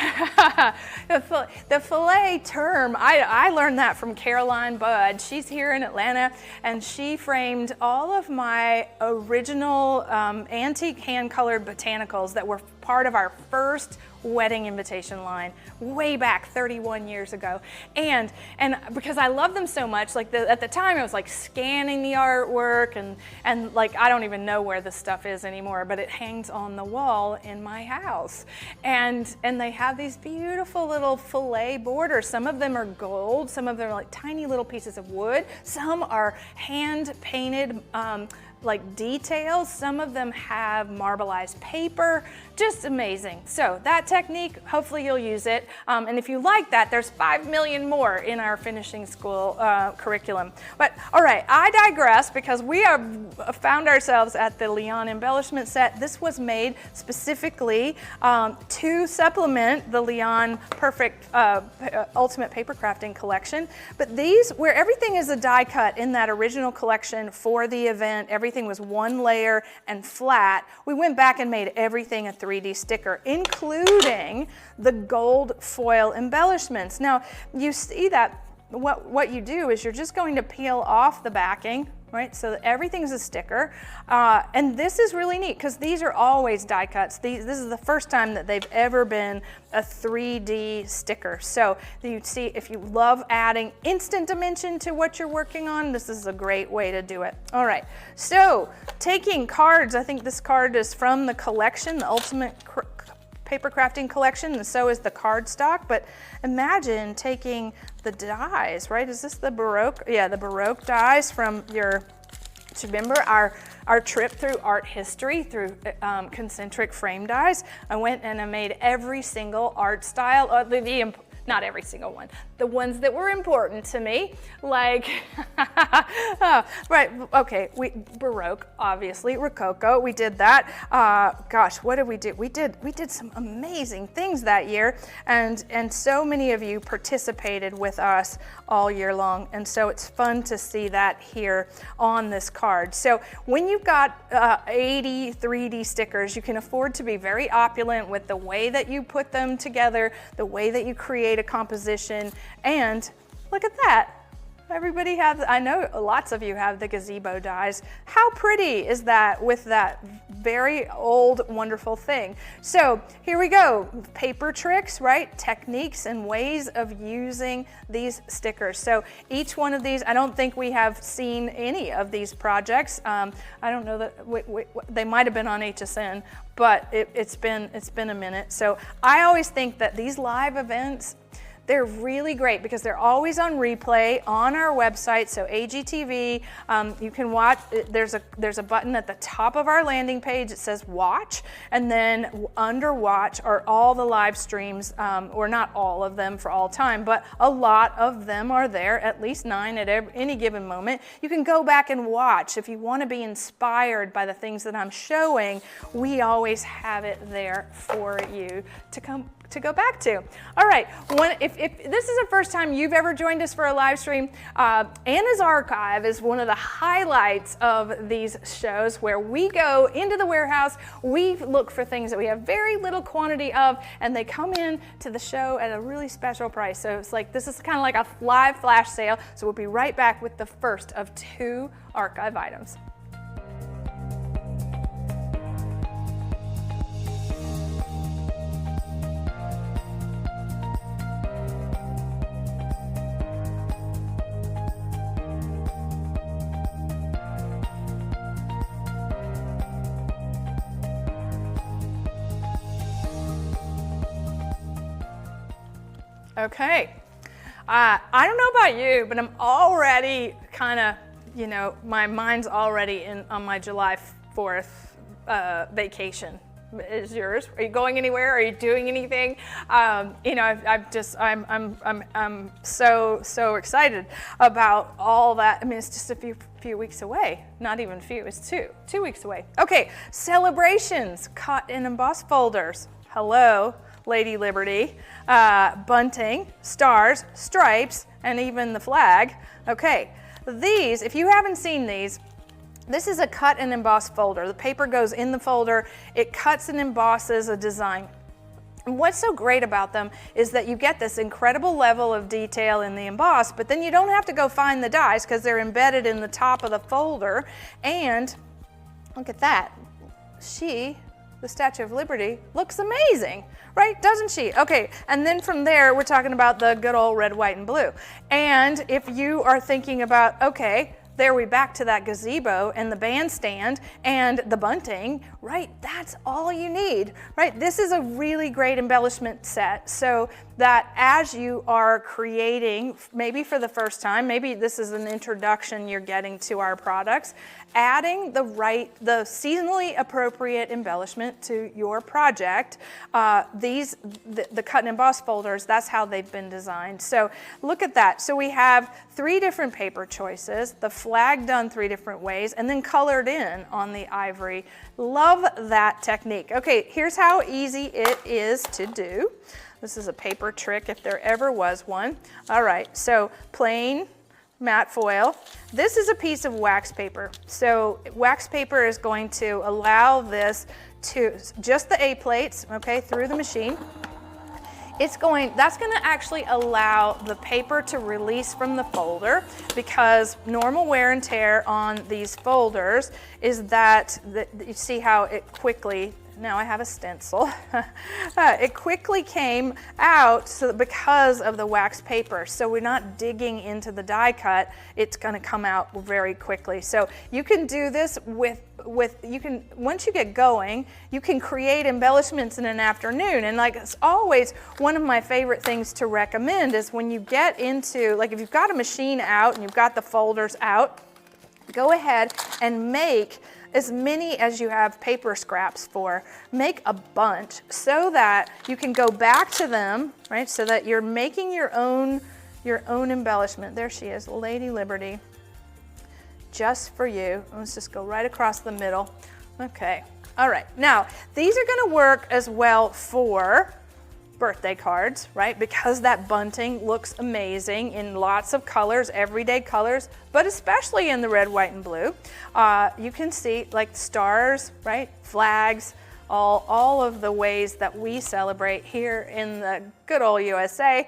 The filet term, I learned that from Caroline Budd. She's here in Atlanta, and she framed all of my original antique hand-colored botanicals that were part of our first wedding invitation line way back 31 years ago. And because I love them so much, like at the time I was like scanning the artwork and like I don't even know where this stuff is anymore, but it hangs on the wall in my house. And they have these beautiful little fillet borders. Some of them are gold, some of them are like tiny little pieces of wood, some are hand painted like details, some of them have marbleized paper, just amazing. So that technique, hopefully you'll use it. And if you like that, there's 5 million more in our finishing school curriculum. But all right, I digress because we have found ourselves at the Leon embellishment set. This was made specifically to supplement the Leon Perfect Ultimate Paper Crafting collection. But these, where everything is a die cut in that original collection for the event, everything was one layer and flat, we went back and made everything a 3D sticker, including the gold foil embellishments. Now, you see that what you do is you're just going to peel off the backing, right? So everything's a sticker. And this is really neat because these are always die cuts. This is the first time that they've ever been a 3D sticker. So you see, if you love adding instant dimension to what you're working on, this is a great way to do it. All right, so taking cards, I think this card is from the collection, the Ultimate Paper Crafting Collection, and so is the cardstock. But imagine taking the dies, right? Is this the Baroque? Yeah, the Baroque dies from your, do you remember our trip through art history, through concentric frame dies? I went and I made every single art style, not every single one, the ones that were important to me, like, right, okay, Baroque, obviously, Rococo, we did that. Gosh, what did we do? We did some amazing things that year, and so many of you participated with us all year long, and so it's fun to see that here on this card. So when you've got 80 3D stickers, you can afford to be very opulent with the way that you put them together, the way that you create a composition, and look at that. Everybody has, I know lots of you have the gazebo dies. How pretty is that with that very old, wonderful thing? So here we go, paper tricks, right? Techniques and ways of using these stickers. So each one of these, I don't think we have seen any of these projects. I don't know that, they might have been on HSN, but it's been a minute. So I always think that these live events, they're really great because they're always on replay on our website. So AGTV, you can watch. There's a button at the top of our landing page. It says watch, and then under watch are all the live streams, or not all of them for all time, but a lot of them are there, at least 9 at any given moment. You can go back and watch if you want to be inspired by the things that I'm showing. We always have it there for you to go back to. All right, if this is the first time you've ever joined us for a live stream, Anna's Archive is one of the highlights of these shows where we go into the warehouse, we look for things that we have very little quantity of, and they come in to the show at a really special price. So it's like, this is kind of like a live flash sale. So we'll be right back with the first of 2 archive items. Okay, I don't know about you, but I'm already kind of, my mind's already on my July 4th vacation. Is yours? Are you going anywhere? Are you doing anything? I'm so excited about all that. I mean, it's just a few weeks away. Not even a few. It's 2 weeks away. Okay, celebrations, cut and embossed folders. Hello, Lady Liberty, bunting, stars, stripes, and even the flag. Okay, these, if you haven't seen these, this is a cut and emboss folder. The paper goes in the folder, it cuts and embosses a design. And what's so great about them is that you get this incredible level of detail in the emboss, but then you don't have to go find the dies because they're embedded in the top of the folder. And look at that. The Statue of Liberty, looks amazing, right? Doesn't she? Okay, and then from there, we're talking about the good old red, white, and blue. And if you are thinking about, okay, there we back to that gazebo and the bandstand and the bunting, right? That's all you need, right? This is a really great embellishment set so that as you are creating, maybe for the first time, maybe this is an introduction you're getting to our products, adding the seasonally appropriate embellishment to your project. The cut and emboss folders, that's how they've been designed. So look at that. So we have 3 different paper choices, the flag done 3 different ways, and then colored in on the ivory. Love that technique. Okay, here's how easy it is to do. This is a paper trick if there ever was one. All right, so plain matte foil. This is a piece of wax paper. So wax paper is going to allow this to, just the A plates, okay, through the machine. that's going to actually allow the paper to release from the folder, because normal wear and tear on these folders is that you see how it quickly, now I have a stencil, it quickly came out because of the wax paper. So we're not digging into the die cut, it's going to come out very quickly. So you can do this once you get going, you can create embellishments in an afternoon. And like it's always, one of my favorite things to recommend is when you get into, like if you've got a machine out and you've got the folders out, go ahead and make as many as you have paper scraps for. Make a bunch so that you can go back to them, right? So that you're making your own embellishment. There she is, Lady Liberty, just for you. Let's just go right across the middle. Okay, all right. Now, these are gonna work as well for birthday cards, right? Because that bunting looks amazing in lots of colors, everyday colors, but especially in the red, white, and blue. You can see like stars, right? Flags, all of the ways that we celebrate here in the good old USA.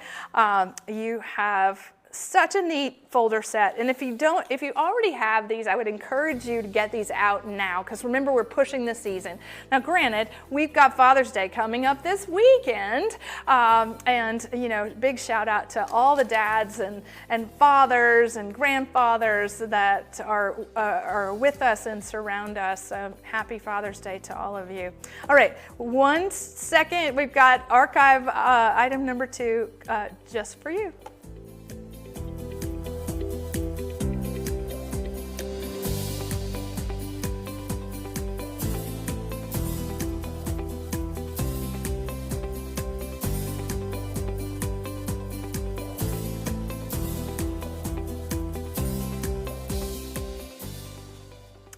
You have such a neat folder set. And if you already have these, I would encourage you to get these out now, because remember, we're pushing the season. Now granted, we've got Father's Day coming up this weekend, and you know, big shout out to all the dads and fathers and grandfathers that are with us and surround us. Happy Father's Day to all of you. All right, 1 second, we've got archive item number 2 just for you.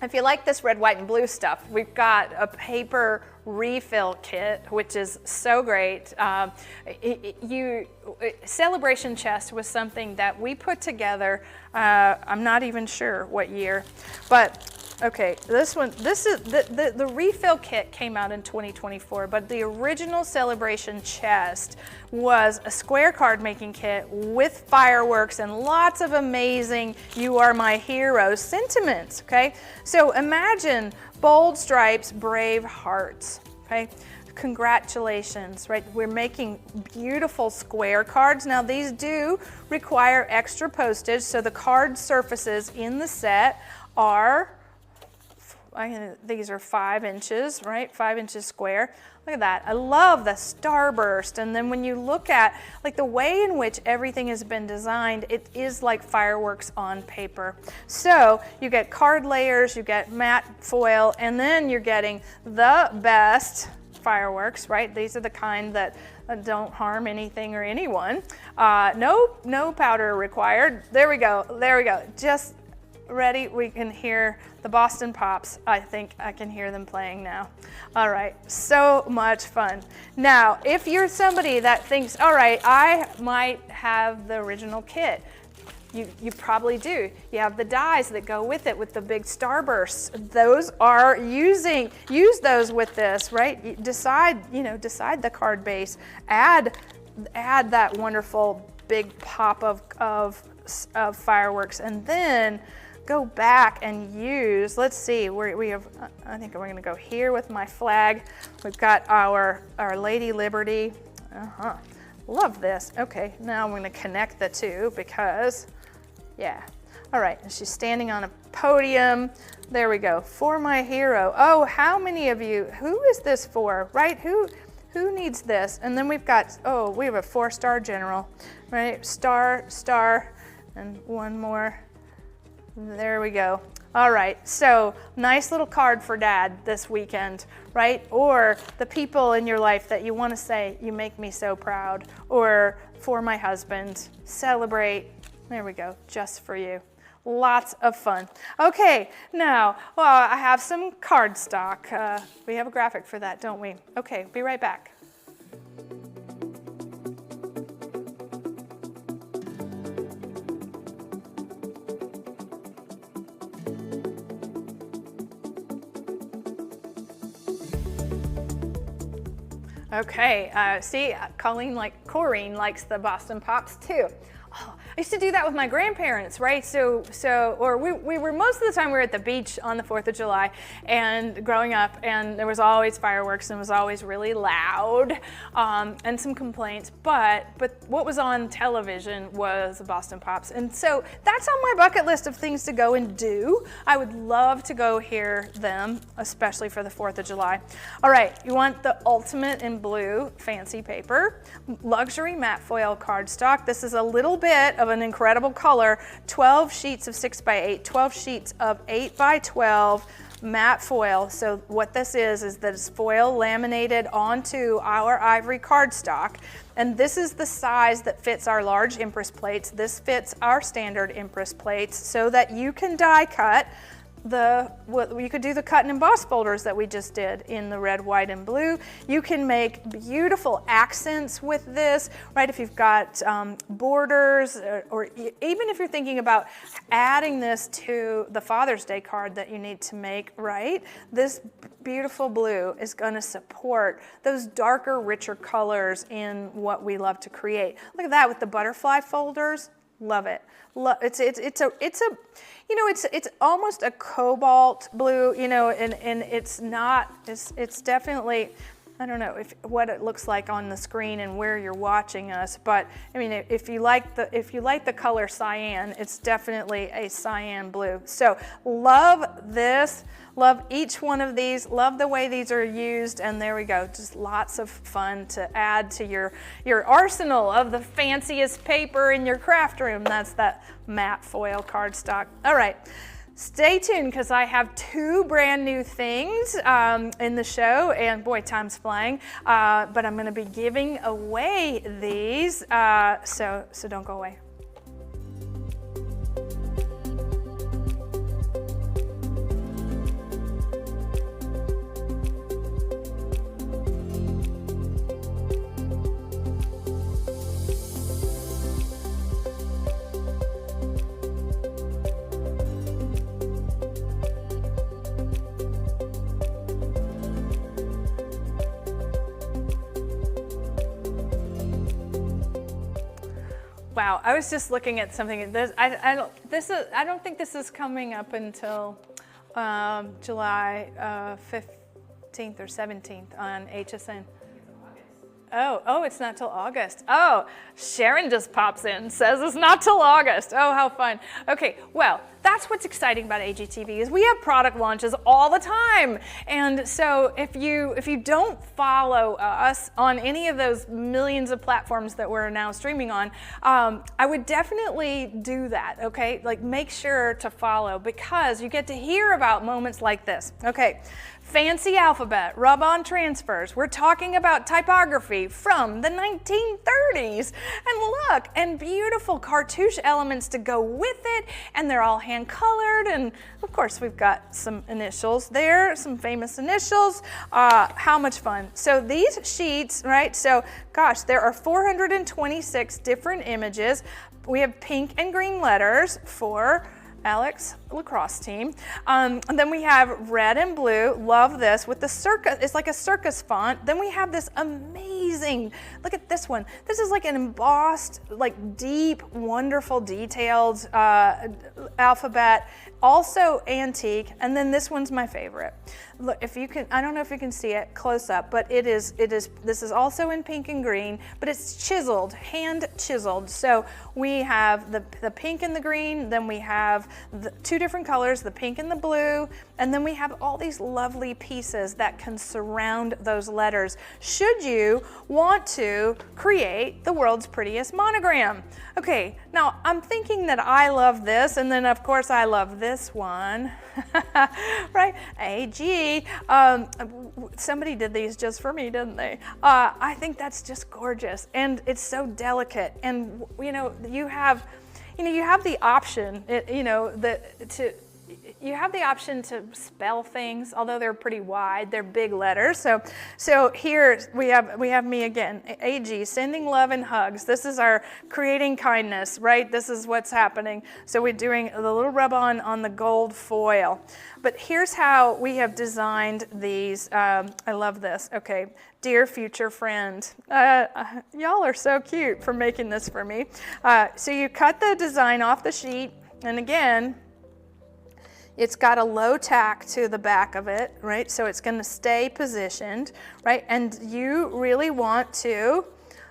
If you like this red, white, and blue stuff, we've got a paper refill kit, which is so great. Celebration chest was something that we put together, I'm not even sure what year, but okay, this is the refill kit came out in 2024, but the original celebration chest was a square card making kit with fireworks and lots of amazing "You Are My Hero" sentiments, okay? So imagine bold stripes, brave hearts, okay? Congratulations, right? We're making beautiful square cards. Now these do require extra postage, so the card surfaces in the set are, these are 5 inches, right? 5 inches square. Look at that. I love the starburst. And then when you look at like the way in which everything has been designed, it is like fireworks on paper. So you get card layers, you get matte foil, and then you're getting the best fireworks, right? These are the kind that don't harm anything or anyone. No powder required. There we go. There we go. Just ready. We can hear the Boston Pops. I think I can hear them playing now. All right, so much fun. Now, if you're somebody that thinks, all right, I might have the original kit, you probably do. You have the dies that go with it with the big starbursts. Those are use those with this, right? Decide the card base. Add that wonderful big pop of fireworks, and then go back and use, let's see, we have, I think we're gonna go here with my flag. We've got our Lady Liberty. Love this. Okay, now I'm gonna connect the two because, yeah. All right, and she's standing on a podium. There we go, for my hero. Oh, how many of you, who is this for, right? Who needs this? And then we've got, oh, we have a 4-star general, right? Star, and one more. There we go. All right, so nice little card for dad this weekend, right? Or the people in your life that you want to say, you make me so proud. Or for my husband, celebrate. There we go, just for you. Lots of fun. Okay, now, well, I have some card stock. We have a graphic for that, don't we? Okay, be right back. Okay, see, Corrine likes the Boston Pops too. Oh, I used to do that with my grandparents, right? Or we were, most of the time we were at the beach on the 4th of July and growing up, and there was always fireworks and it was always really loud, and some complaints, but what was on television was the Boston Pops. And so that's on my bucket list of things to go and do. I would love to go hear them, especially for the 4th of July. All right, you want the ultimate in blue fancy paper, luxury matte foil cardstock. This is a little bit of an incredible color, 12 sheets of 6x8, 12 sheets of 8x12 matte foil. So what this is that it's foil laminated onto our ivory cardstock. And this is the size that fits our large Empress plates. This fits our standard Empress plates so that you can die cut you could do the cut and emboss folders that we just did in the red, white, and blue. You can make beautiful accents with this, right? If you've got borders, or even if you're thinking about adding this to the Father's Day card that you need to make, right? This beautiful blue is going to support those darker, richer colors in what we love to create. Look at that with the butterfly folders. Love it. It's almost a cobalt blue, and it's definitely, I don't know what it looks like on the screen and where you're watching us, but I mean, if you like the color cyan, it's definitely a cyan blue. So love this. Love each one of these, love the way these are used, and there we go. Just lots of fun to add to your arsenal of the fanciest paper in your craft room. That's that matte foil cardstock. All right, stay tuned because I have 2 brand new things in the show, and boy, time's flying, but I'm gonna be giving away these, so don't go away. Wow, I was just looking at something. I don't think this is coming up until July 15th or 17th on HSN. Oh, it's not till August. Oh, Sharon just pops in, says it's not till August. Oh, how fun. Okay, well, that's what's exciting about AGTV is we have product launches all the time. And so if you don't follow us on any of those millions of platforms that we're now streaming on, I would definitely do that, okay? Like make sure to follow because you get to hear about moments like this. Okay. Fancy alphabet, rub-on transfers. We're talking about typography from the 1930s. And look, and beautiful cartouche elements to go with it. And they're all hand-colored. And of course, we've got some initials there, some famous initials. How much fun. So these sheets, right? So gosh, there are 426 different images. We have pink and green letters for Alex lacrosse team. And then we have red and blue, love this, with the circus, it's like a circus font. Then we have this amazing, look at this one. This is like an embossed, like deep, wonderful, detailed alphabet, also antique. And then this one's my favorite. Look, if you can, I don't know if you can see it close up, but this is also in pink and green, but it's chiseled, hand chiseled. So we have the pink and the green, then we have the 2 different colors, the pink and the blue, and then we have all these lovely pieces that can surround those letters should you want to create the world's prettiest monogram. Okay, now I'm thinking that I love this, and then of course I love this one, right? AG. Somebody did these just for me, didn't they? I think that's just gorgeous, and it's so delicate, and you have the option, you have the option to spell things, although they're pretty wide. They're big letters. So here we have me again. AG, sending love and hugs. This is our creating kindness, right? This is what's happening. So we're doing the little rub-on the gold foil. But here's how we have designed these. I love this. Okay, dear future friend. Y'all are so cute for making this for me. So you cut the design off the sheet, and again, it's got a low tack to the back of it, right? So it's going to stay positioned, right? And you really want to,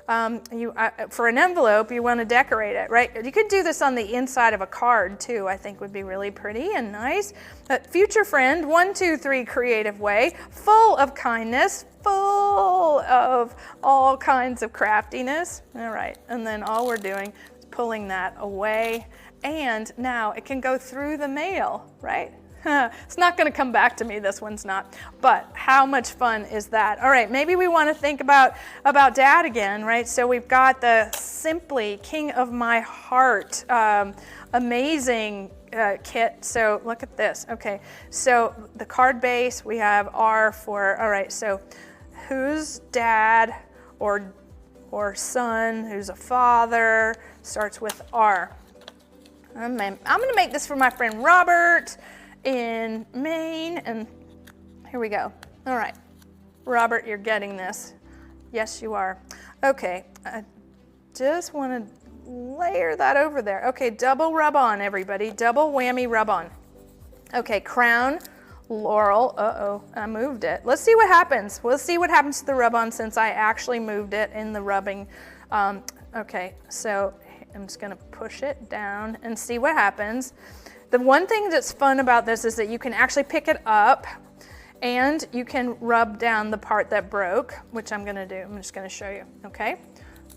for an envelope, you want to decorate it, right? You could do this on the inside of a card too, I think would be really pretty and nice. But future friend, 1, 2, 3 creative way, full of kindness, full of all kinds of craftiness. All right, and then all we're doing is pulling that away. And now it can go through the mail, right? It's not going to come back to me, this one's not. But how much fun is that? All right, maybe we want to think about Dad again, right? So we've got the Simply King of My Heart amazing kit. So look at this. Okay, so the card base, we have R for, all right, so who's dad or son, who's a father, starts with R. I'm going to make this for my friend Robert in Maine, and here we go. All right, Robert, you're getting this. Yes, you are. Okay, I just want to layer that over there. Okay, double rub on, everybody. Double whammy rub on. Okay, crown, laurel. Uh-oh, I moved it. Let's see what happens. We'll see what happens to the rub on since I actually moved it in the rubbing. Okay, so I'm just gonna push it down and see what happens. The one thing that's fun about this is that you can actually pick it up and you can rub down the part that broke, which I'm gonna do. I'm just gonna show you, okay?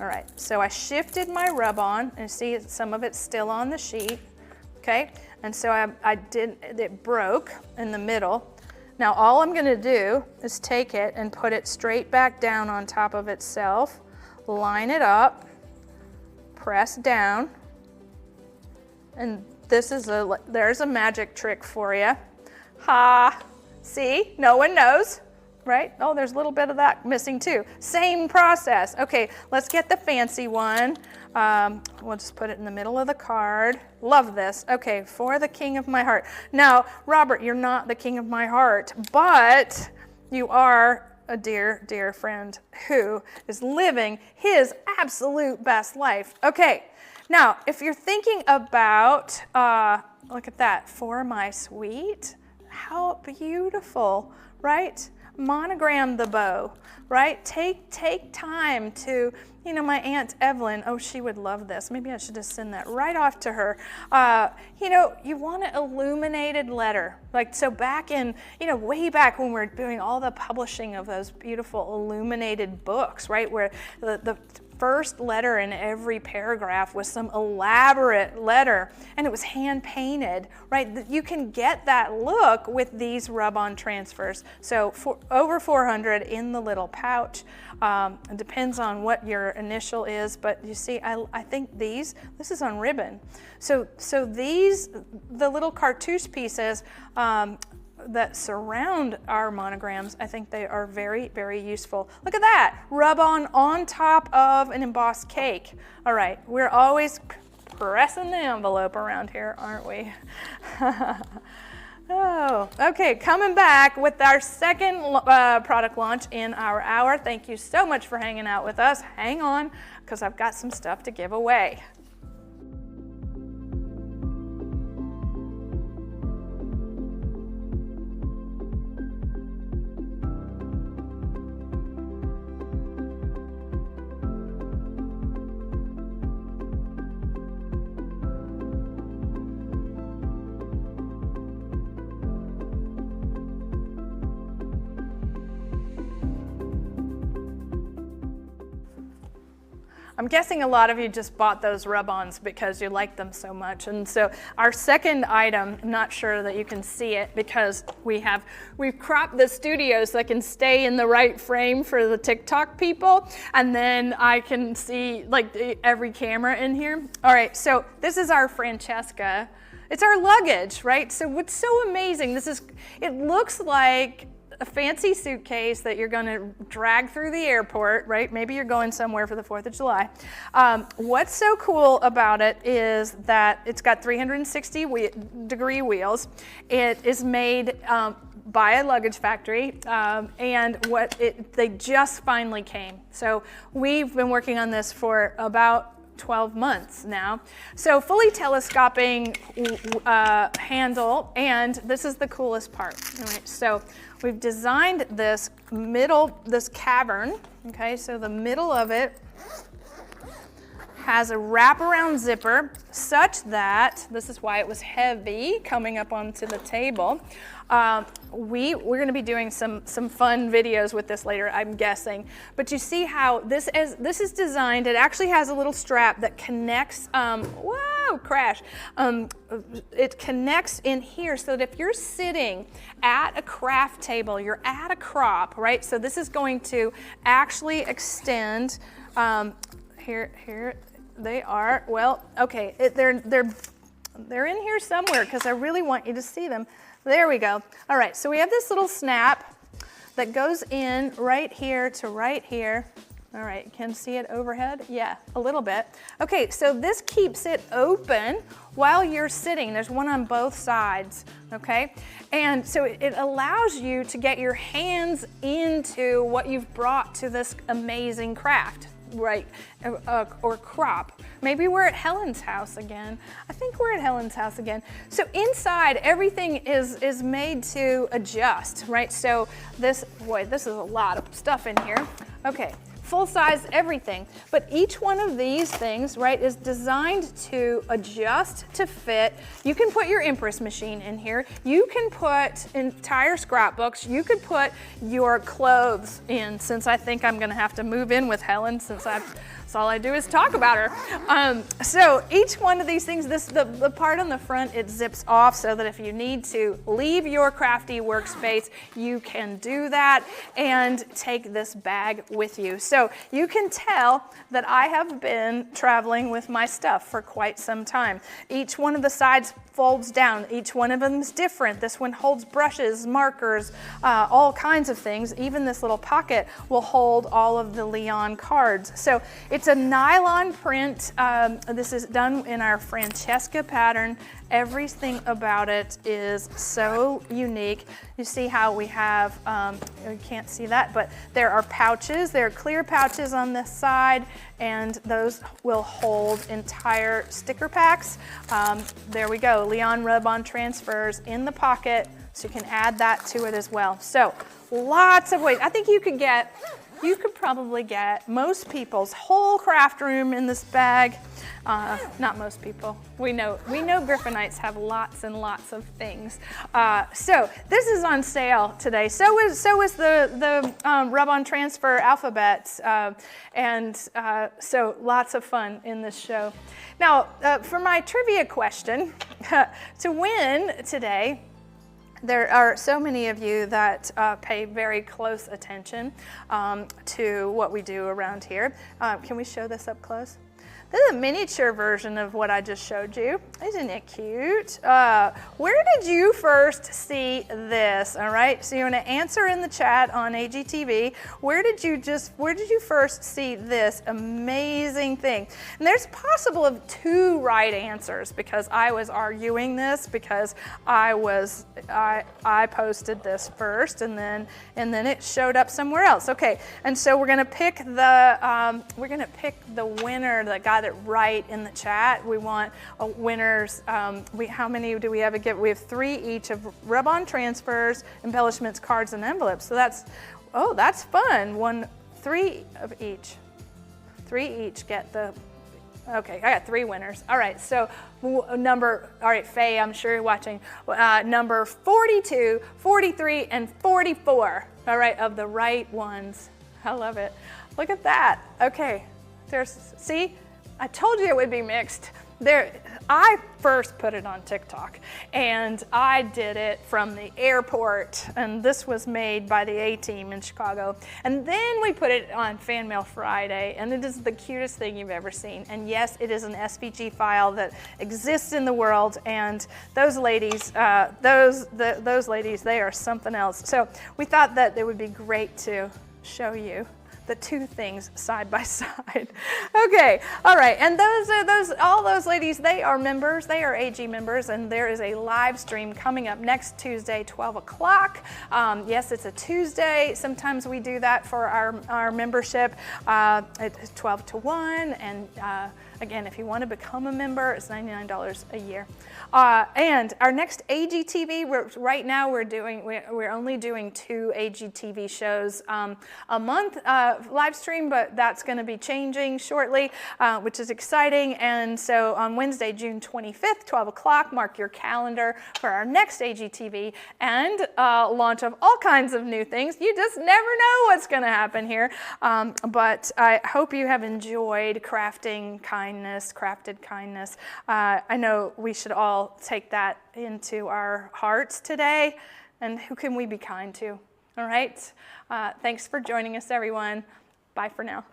All right, so I shifted my rub on and see some of it's still on the sheet, okay? And so it broke in the middle. Now all I'm gonna do is take it and put it straight back down on top of itself, line it up, press down, and there's a magic trick for you. Ha, see, no one knows, right? Oh, there's a little bit of that missing too. Same process. Okay, let's get the fancy one. We'll just put it in the middle of the card. Love this. Okay, for the King of My Heart. Now, Robert, you're not the King of My Heart, but you are a dear, dear friend who is living his absolute best life. Okay, now, if you're thinking about, look at that, for my sweet, how beautiful, right? Monogram the bow, right? Take time to, my Aunt Evelyn, oh, she would love this. Maybe I should just send that right off to her. You want an illuminated letter. Like, so back in, way back when we were doing all the publishing of those beautiful illuminated books, right? Where the first letter in every paragraph was some elaborate letter, and it was hand painted, right? You can get that look with these rub-on transfers. So over 400 in the little pouch. It depends on what your initial is, but you see, I think this is on ribbon. So these, the little cartouche pieces, that surround our monograms, I think they are very, very useful. Look at that, rub on top of an embossed cake. All right, we're always pressing the envelope around here, aren't we? Oh, okay, coming back with our second product launch in our hour. Thank you so much for hanging out with us. Hang on, because I've got some stuff to give away. I'm guessing a lot of you just bought those rub-ons because you like them so much. And so our second item, I'm not sure that you can see it because we've cropped the studio so I can stay in the right frame for the TikTok people. And then I can see like every camera in here. All right, so this is our Francesca. It's our luggage, right? So what's so amazing, it looks like a fancy suitcase that you're gonna drag through the airport, right? Maybe you're going somewhere for the 4th of July. What's so cool about it is that it's got 360-degree wheels. It is made by a luggage factory, and they just finally came. So we've been working on this for about 12 months now. So fully telescoping handle, and this is the coolest part. All right, so we've designed this cavern, okay? So the middle of it has a wraparound zipper such that, this is why it was heavy coming up onto the table. We're going to be doing some fun videos with this later, I'm guessing. But you see how this is designed. It actually has a little strap that connects. Whoa, crash! It connects in here so that if you're sitting at a craft table, you're at a crop, right? So this is going to actually extend. Here they are. Well, okay, they're in here somewhere because I really want you to see them. There we go. All right, so we have this little snap that goes in right here to right here. All right, you can see it overhead? Yeah, a little bit. Okay, so this keeps it open while you're sitting. There's one on both sides, okay? And so it allows you to get your hands into what you've brought to this amazing craft, right? Or crop. Maybe we're at Helen's house again. I think we're at Helen's house again. So inside, everything is made to adjust, right? So this is a lot of stuff in here. Okay, full size everything. But each one of these things, right, is designed to adjust to fit. You can put your impress machine in here. You can put entire scrapbooks. You could put your clothes in, since I think I'm gonna have to move in with Helen since that's all I do is talk about her. So each one of these things, the part on the front, it zips off so that if you need to leave your crafty workspace, you can do that and take this bag with you. So you can tell that I have been traveling with my stuff for quite some time. Each one of the sides folds down. Each one of them is different. This one holds brushes, markers, all kinds of things. Even this little pocket will hold all of the Leon cards. So it's a nylon print. This is done in our Francesca pattern. Everything about it is so unique. You see how we have, you can't see that, but there are pouches. There are clear pouches on this side, and those will hold entire sticker packs. There we go, Leon rub-on transfers in the pocket, so you can add that to it as well. So lots of ways. I think you could probably get most people's whole craft room in this bag. Not most people. We know Griffinites have lots and lots of things. So this is on sale today. So is the rub-on transfer alphabets, so lots of fun in this show. Now, for my trivia question, to win today, there are so many of you that pay very close attention to what we do around here. Can we show this up close? This is a miniature version of what I just showed you. Isn't it cute? Where did you first see this? All right, so you're gonna answer in the chat on AGTV. Where did you first see this amazing thing? And there's possible of 2 right answers because I was arguing this because I posted this first and then it showed up somewhere else. Okay, and so we're gonna pick the winner that got it right in the chat. We want winners. How many do we have to give? We have 3 each of rub-on transfers, embellishments, cards, and envelopes. So that's fun. 3 of each. 3 each get the. Okay, I got 3 winners. All right, so all right, Faye, I'm sure you're watching. Number 42, 43, and 44. All right, of the right ones. I love it. Look at that. Okay, see? I told you it would be mixed. I first put it on TikTok, and I did it from the airport, and this was made by the A-Team in Chicago. And then we put it on Fan Mail Friday, and it is the cutest thing you've ever seen. And yes, it is an SVG file that exists in the world, and those ladies, those ladies, they are something else. So we thought that it would be great to show you the two things side by side. Okay, all right, and all those ladies, they are members, they are AG members, and there is a live stream coming up next Tuesday, 12 o'clock. Yes, it's a Tuesday. Sometimes we do that for our membership at 12 to 1, and again, if you want to become a member, it's $99 a year. And our next AGTV, right now we're only doing 2 AGTV shows a month live stream, but that's going to be changing shortly, which is exciting. And so on Wednesday, June 25th, 12 o'clock, mark your calendar for our next AGTV and launch of all kinds of new things. You just never know what's going to happen here. But I hope you have enjoyed crafted kindness. I know we should all take that into our hearts today. And who can we be kind to? All right. Thanks for joining us, everyone. Bye for now.